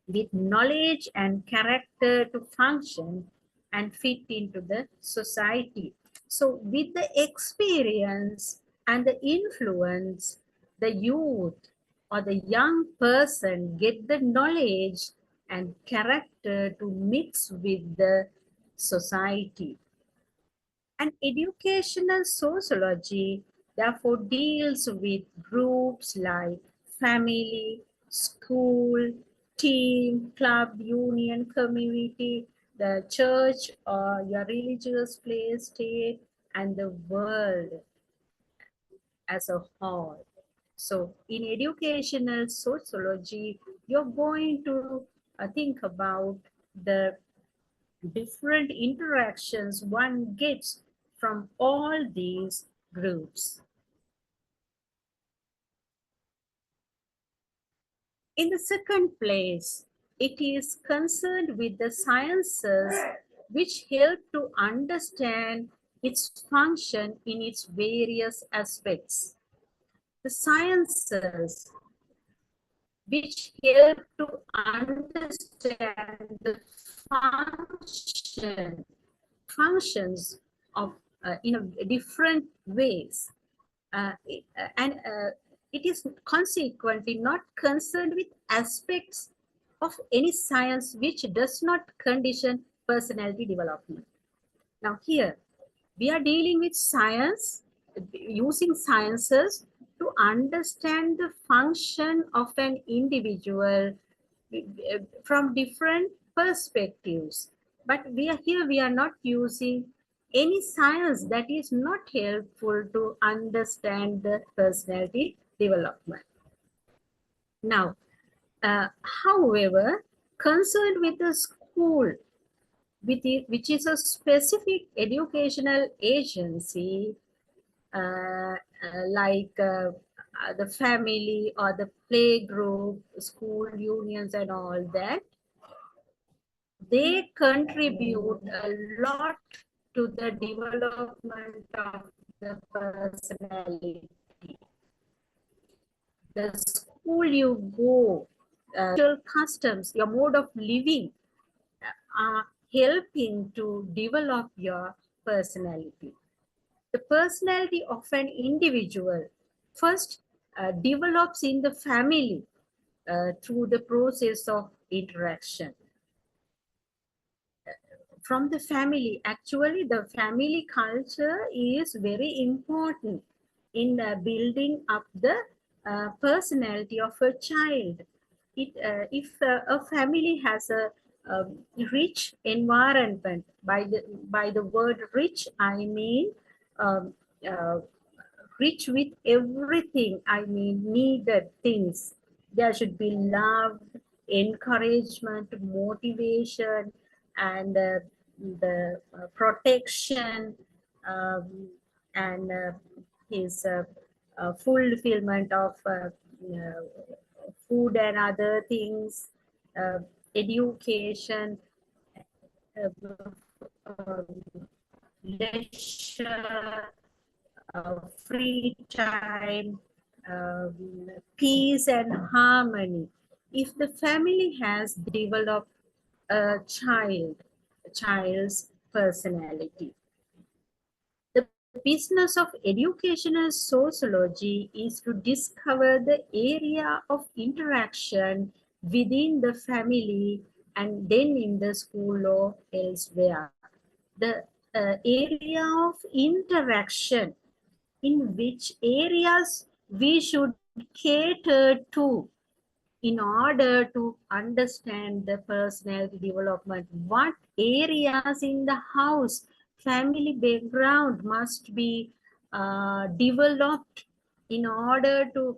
S1: with knowledge and character to function and fit into the society. So, with the experience and the influence, the youth or the young person get the knowledge and character to mix with the society. And educational sociology therefore deals with groups like family, school, team, club, union, community, the church or your religious place, state, and the world as a whole. So, in educational sociology, you're going to think about the different interactions one gets from all these groups. In the second place, it is concerned with the sciences which help to understand its function in its various aspects. The sciences which help to understand the function functions of in a different ways and it is consequently not concerned with aspects of any science which does not condition personality development. Now here we are dealing with science, using sciences to understand the function of an individual from different perspectives. But we are not using any science that is not helpful to understand the personality development. Now, however, concerned with the school, which is a specific educational agency the family or the play group, school unions and all that, they contribute a lot to the development of the personality. The school you go, customs, your mode of living are helping to develop your personality. The personality of an individual first develops in the family through the process of interaction. From the family, actually the family culture is very important in building up the personality of a child. If a family has a rich environment, by the word rich I mean um, uh, rich with everything, I mean needed things. There should be love, encouragement, motivation, and the protection, um, and his fulfillment of food and other things, uh, education, leisure, free time, peace and harmony. If the family has developed a child's personality. The business of educational sociology is to discover the area of interaction within the family and then in the school or elsewhere. The area of interaction, in which areas we should cater to in order to understand the personality development. What areas in the house, family background must be developed in order to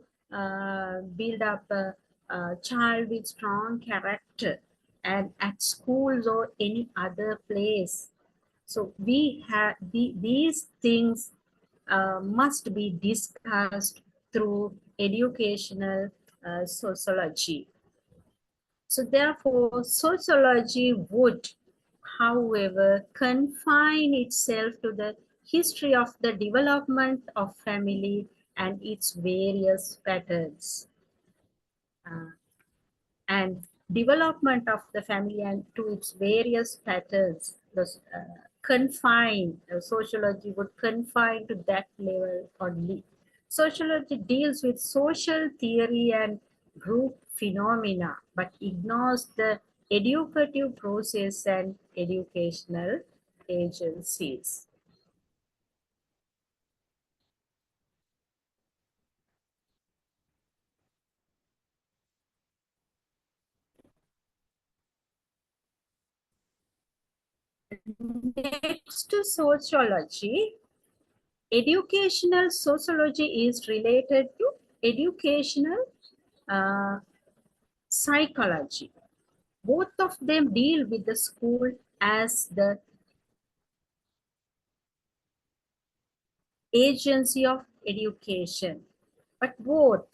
S1: build up a child with strong character, and at schools or any other place. So we have these things must be discussed through educational sociology. So therefore, sociology would, however, confine itself to the history of the development of family and its various patterns. Uh, and development of the family and to its various patterns. The sociology would confine to that level only. Sociology deals with social theory and group phenomena, but ignores the educative process and educational agencies. Next to sociology, educational sociology is related to educational uh, psychology. Both of them deal with the school as the agency of education. But both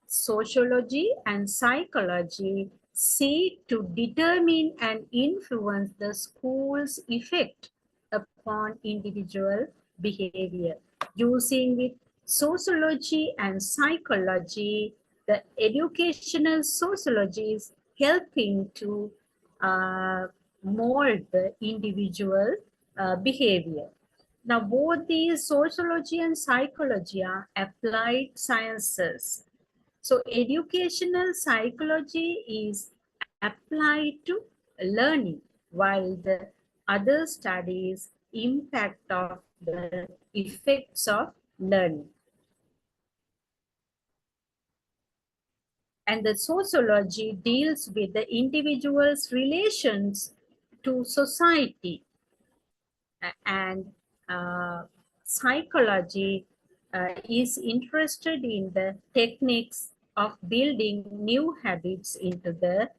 S1: sociology and psychology seek to determine and influence the school's effect upon individual behavior. Using with sociology and psychology, the educational sociology is helping to uh, mold the individual behavior. Now, both these sociology and psychology are applied sciences. So, educational psychology is applied to learning, while the other studies impact of the effects of learning. And the sociology deals with the individual's relations to society, and uh, psychology is interested in the techniques of building new habits into the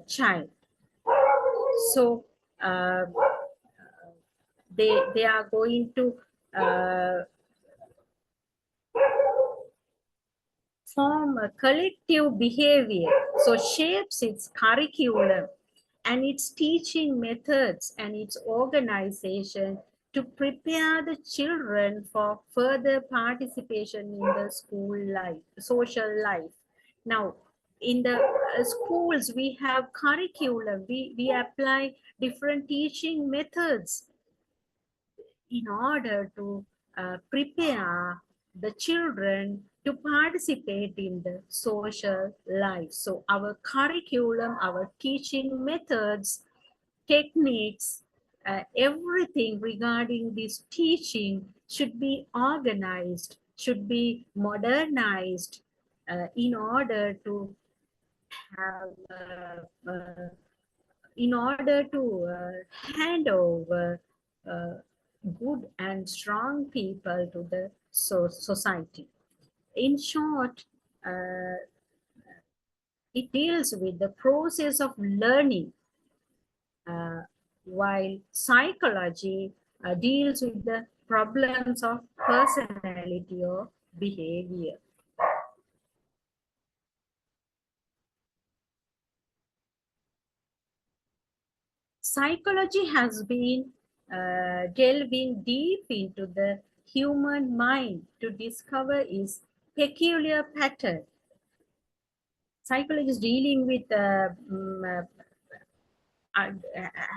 S1: child. So uh, they are going to uh, form a collective behavior, so shapes its curriculum and its teaching methods and its organization to prepare the children for further participation in the school life, social life. Now, in the schools, we have curriculum, we apply different teaching methods in order to prepare the children to participate in the social life. So our curriculum, our teaching methods, techniques, everything regarding this teaching should be organized, should be modernized in order to have in order to hand over uh, good and strong people to the society. In short, uh, it deals with the process of learning, uh, while psychology deals with the problems of personality or behavior. Psychology has been delving deep into the human mind to discover its peculiar pattern. Psychology is dealing with uh,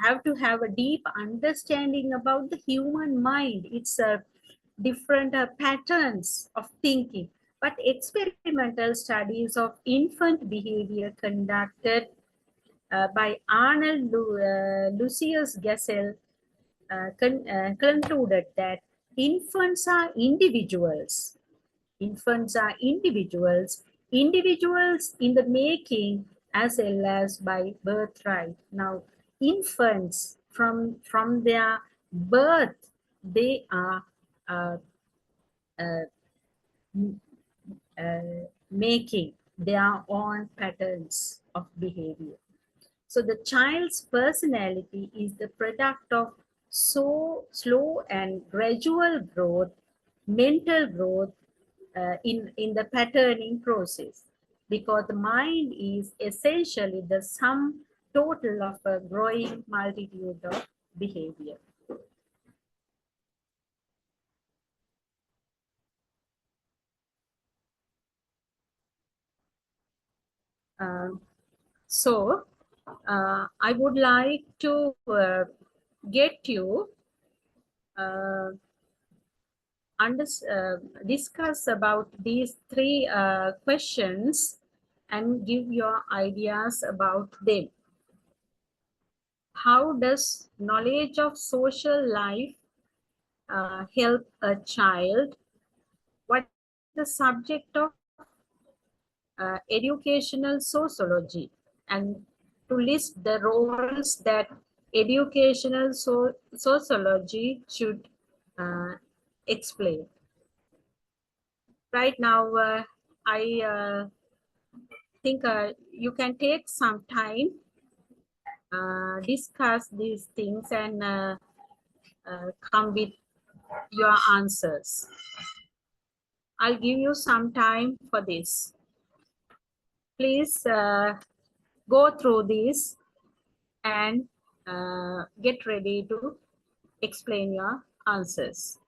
S1: have to have a deep understanding about the human mind, its different patterns of thinking. But experimental studies of infant behavior conducted by Arnold Lucius Gesell concluded that infants are individuals. Infants are individuals, individuals in the making as well as by birthright. Now, infants from their birth, they are uh, uh, making their own patterns of behavior. So the child's personality is the product of so slow and gradual growth, mental growth, in the patterning process, because the mind is essentially the sum total of a growing multitude of behavior. Um, so, I would like to get you uh, discuss about these three questions and give your ideas about them. How does knowledge of social life help a child? What is the subject of educational sociology? And to list the roles that educational sociology should uh, explain. Right now, I think you can take some time, discuss these things, and come with your answers. I'll give you some time for this. Please go through this and get ready to explain your answers.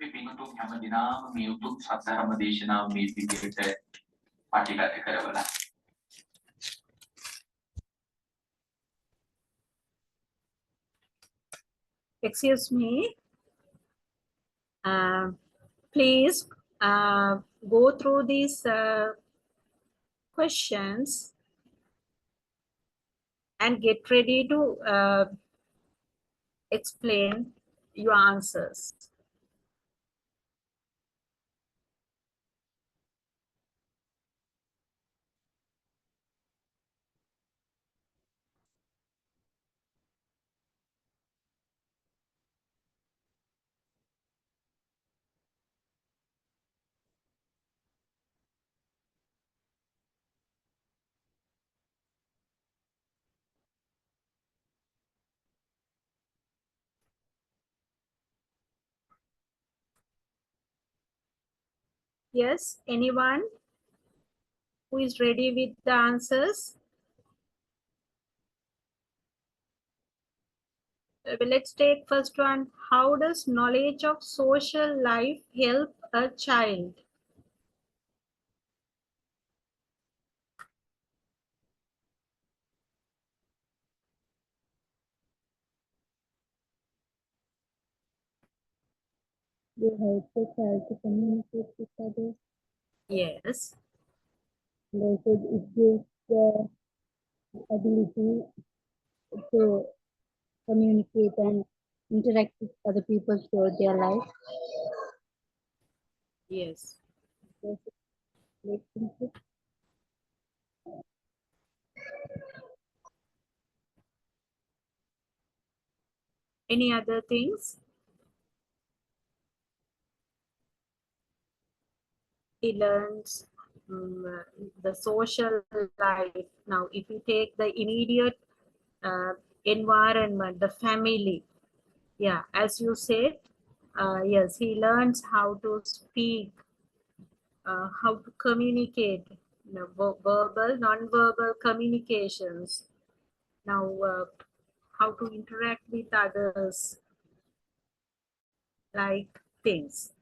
S3: අපි පින්තුන් හැමදිනාම මේ උතුම් සත්‍යධර්ම දේශනාව මේ විදිහට පටිගත කරවලා
S1: Excuse me. Please go through these questions and get ready to explain your answers. Yes, anyone who is ready with the answers? Let's take first one. How does knowledge of social life help a child?
S4: They help the child to communicate with others.
S1: Yes.
S4: And also it gives the ability to communicate and interact with other people throughout their life.
S1: Yes.
S4: Relationship.
S1: Any other things? He learns the social life. Now, if you take the immediate uh, environment, the family, yeah, as you said, yes, he learns how to speak, how to communicate, verbal, non-verbal communications. Now, how to interact with others, like things.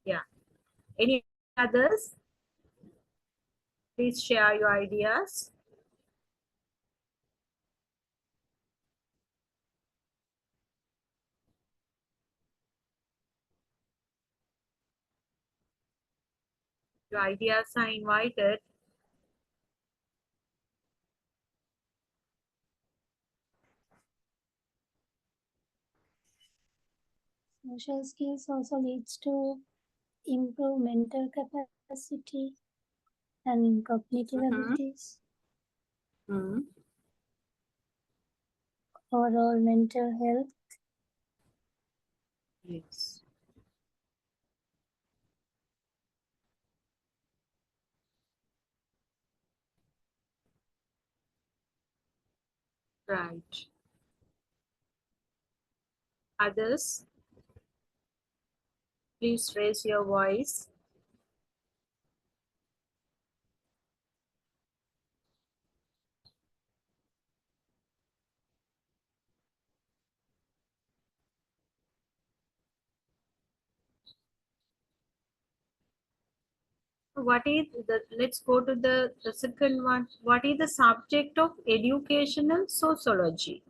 S1: Yeah. Any others? Please share your ideas. Your ideas are invited.
S4: Social skills also leads to improve mental capacity and cognitive abilities, overall mental health.
S1: Yes. Right. Others, please raise your voice. What is the, let's go to the second one. What is the subject of educational sociology?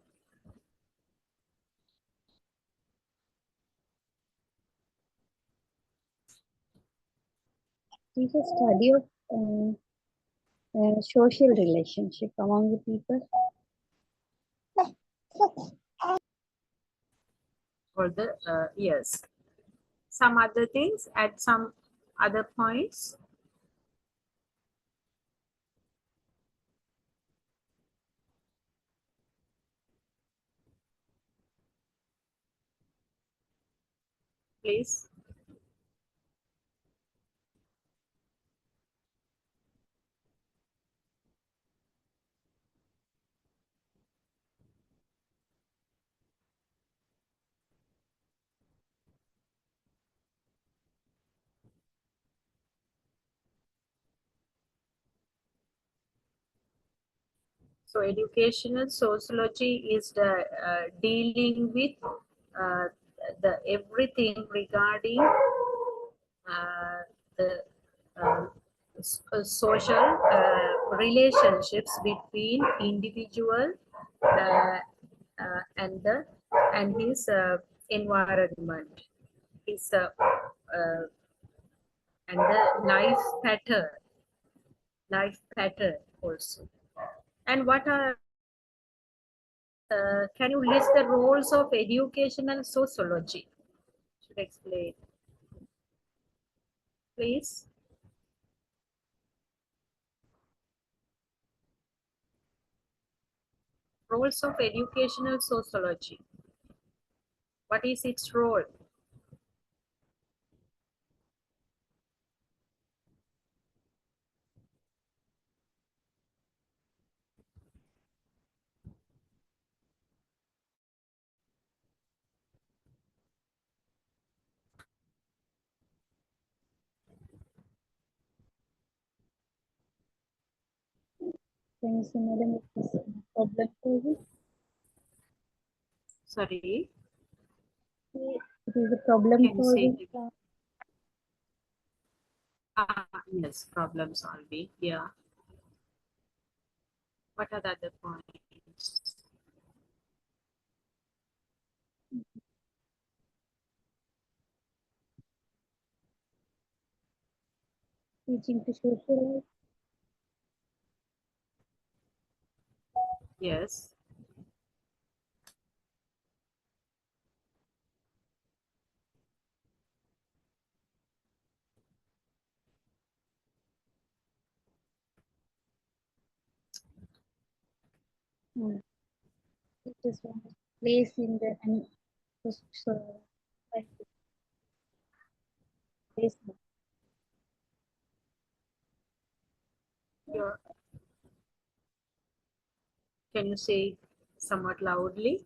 S4: It is a study of social relationship among the people.
S1: Or the yes. Some other things at some other points. Please. So educational sociology is the dealing with uh, the everything regarding the social relationships between individual uh, and the and his environment, his and the life pattern also. And what are can you list the roles of educational sociology? Should explain, please. Roles of educational sociology. What is its role?
S4: Can you say, madam, it is problem solving?
S1: Sorry,
S4: It is a problem
S1: can you say
S4: solving
S1: it?
S4: class.
S1: Yes, problem solving. Yeah. What are the other points?
S4: Teaching to socialize.
S1: Yes.
S4: It is one place in the and so like placement.
S1: Your, can you say it somewhat loudly?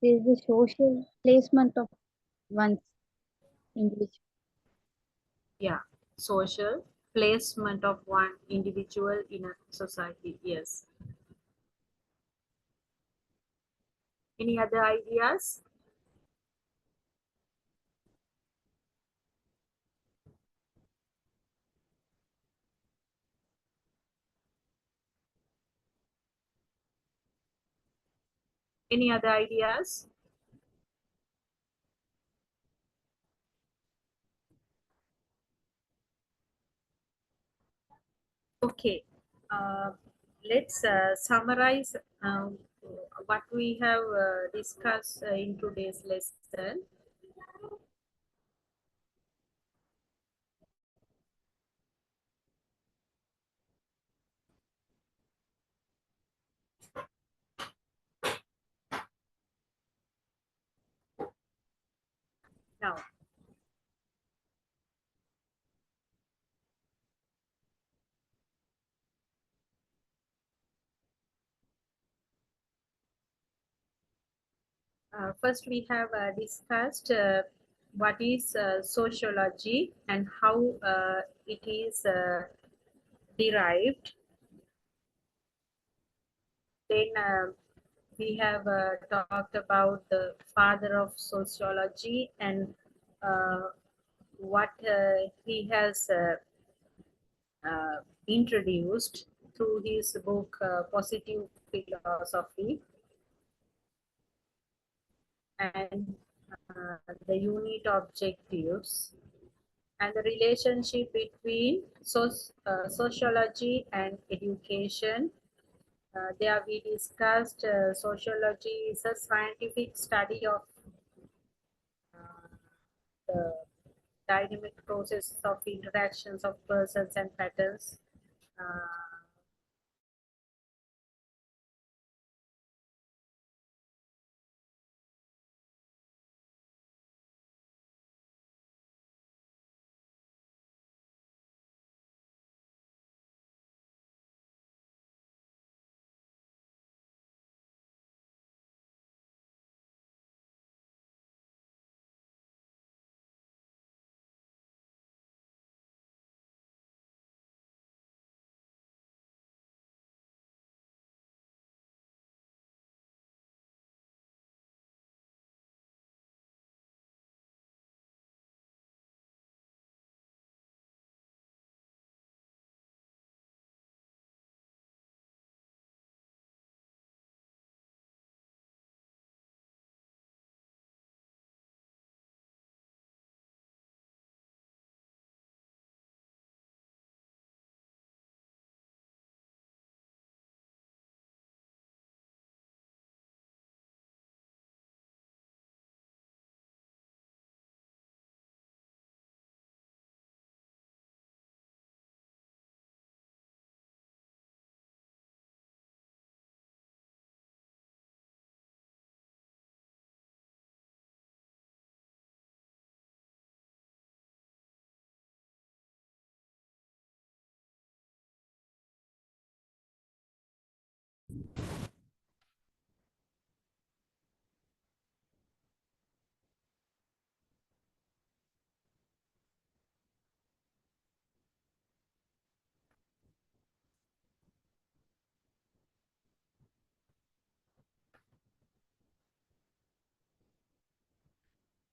S4: There is the social placement of one's individual.
S1: Yeah. Social placement of one individual in a society. Yes. Any other ideas? Any other ideas? Okay, let's summarize what we have discussed in today's lesson. Now, first we have discussed what is sociology and how it is derived. Then we have talked about the father of sociology and what he has introduced through his book Positive Philosophy, and the unit objectives and the relationship between sociology and education. There we discussed sociology is a scientific study of uh, the dynamic process of interactions of persons and patterns. Uh,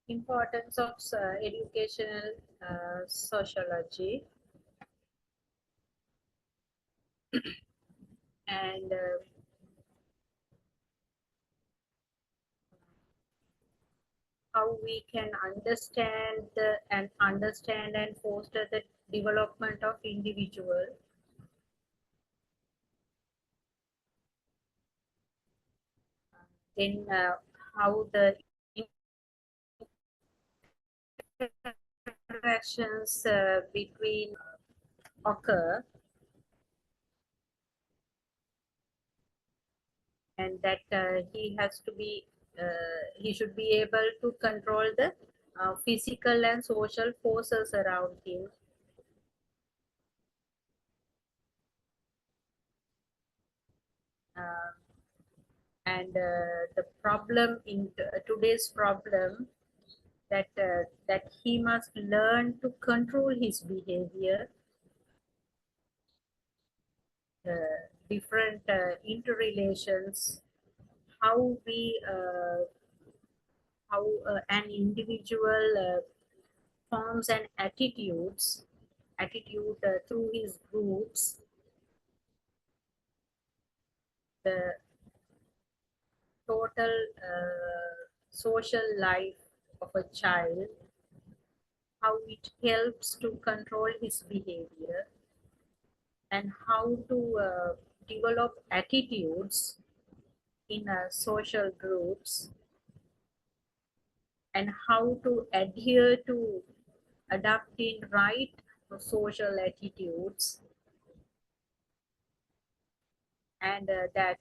S1: Importance of educational sociology, and how we can understand and foster the development of individual. Then how the interactions between occur, and that he should be able to control the physical and social forces around him. Uh, and the problem in today's problem, that he must learn to control his behavior, different interrelations, how we how an individual forms and attitude through his groups, the total social life of a child, how it helps to control his behavior. and how to develop attitudes in social groups, and how to adhere to adapting right social attitudes, and that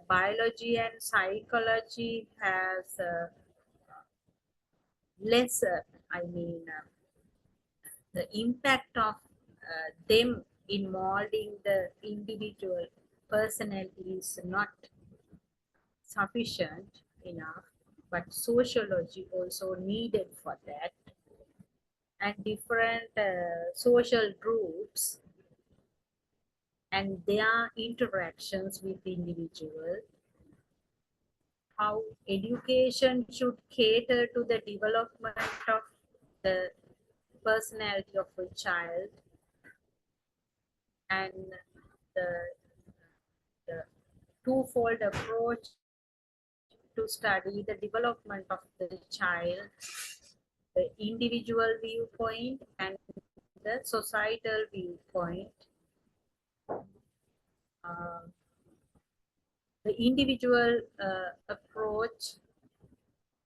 S1: biology and psychology has lesser, I mean, the impact of them in molding the individual personality is not sufficient enough, but sociology also needed for that, and different social groups and their interactions with the individual, how education should cater to the development of the personality of a child, and the, the twofold approach to study the development of the child, the individual viewpoint and the societal viewpoint. Uh, the individual approach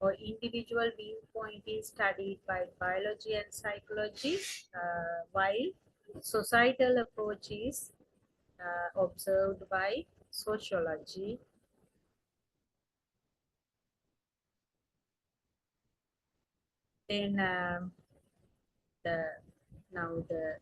S1: or individual viewpoint is studied by biology and psychology, while societal approach is observed by sociology. Then the now the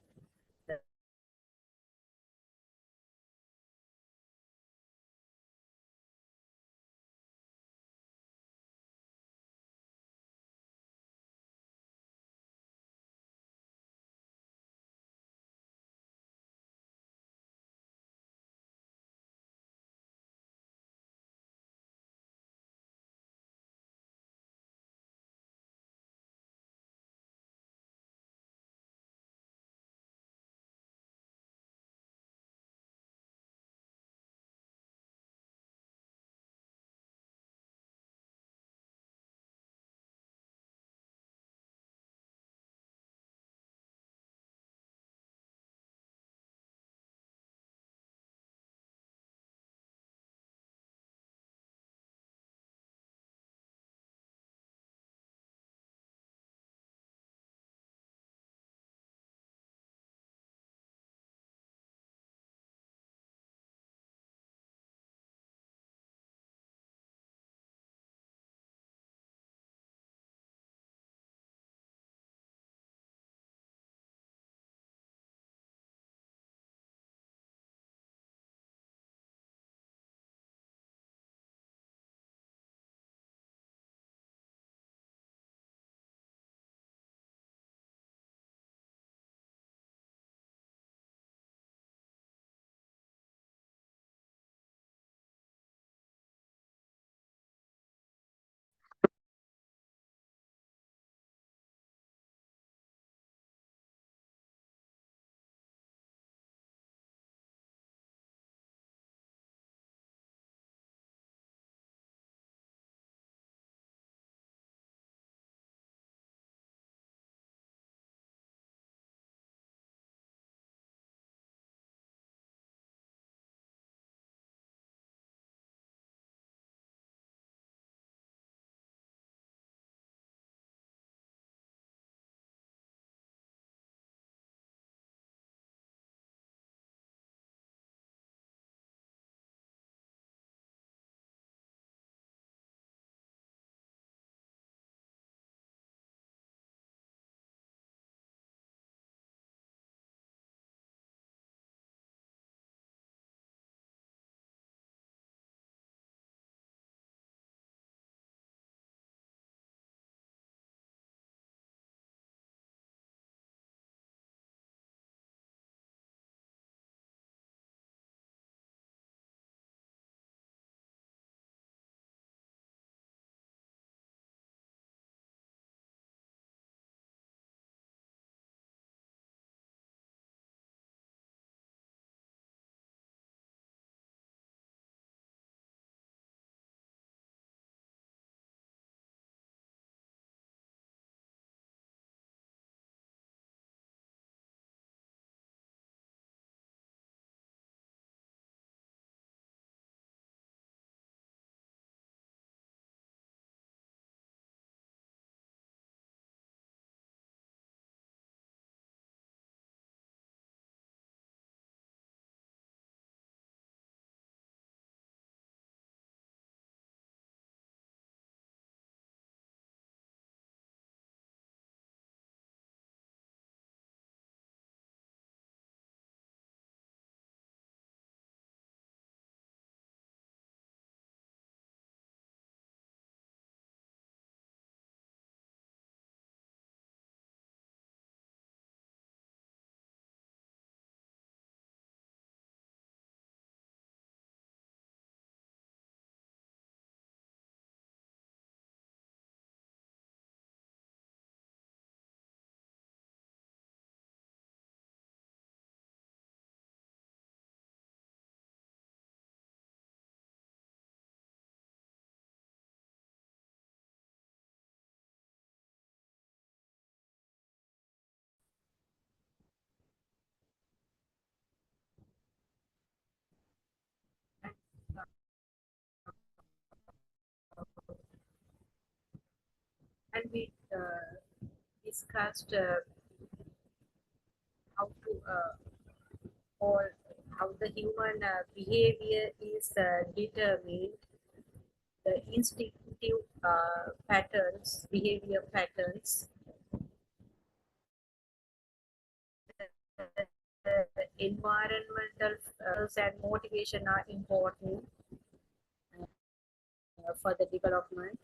S1: and we discussed how to or how the human behavior is determined, the instinctive behavior patterns, environmental and motivation are important for the development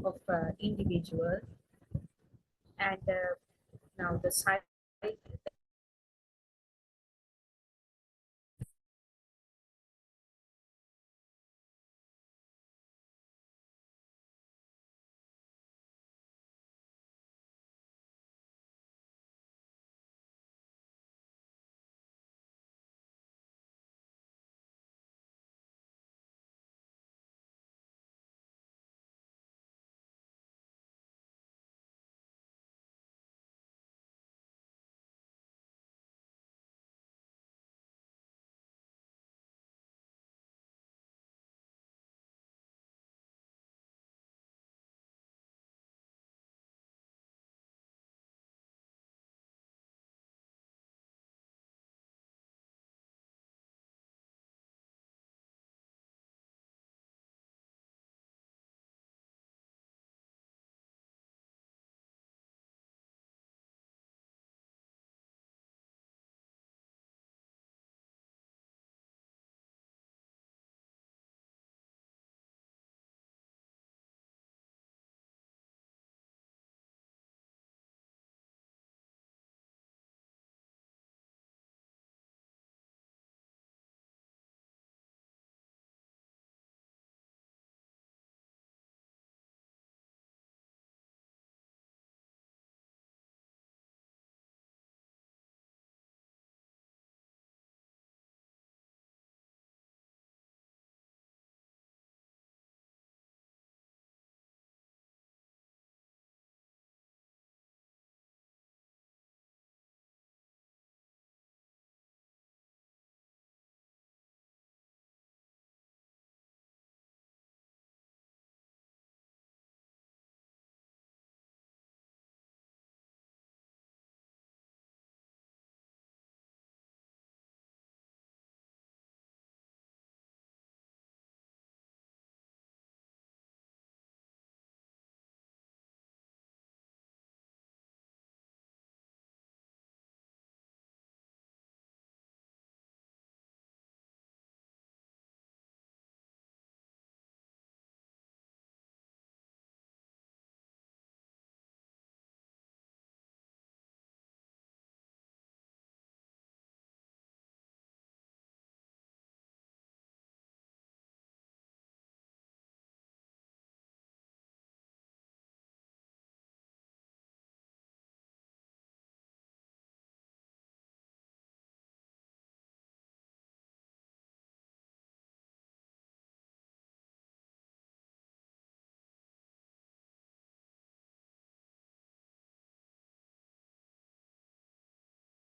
S1: of individual. And now the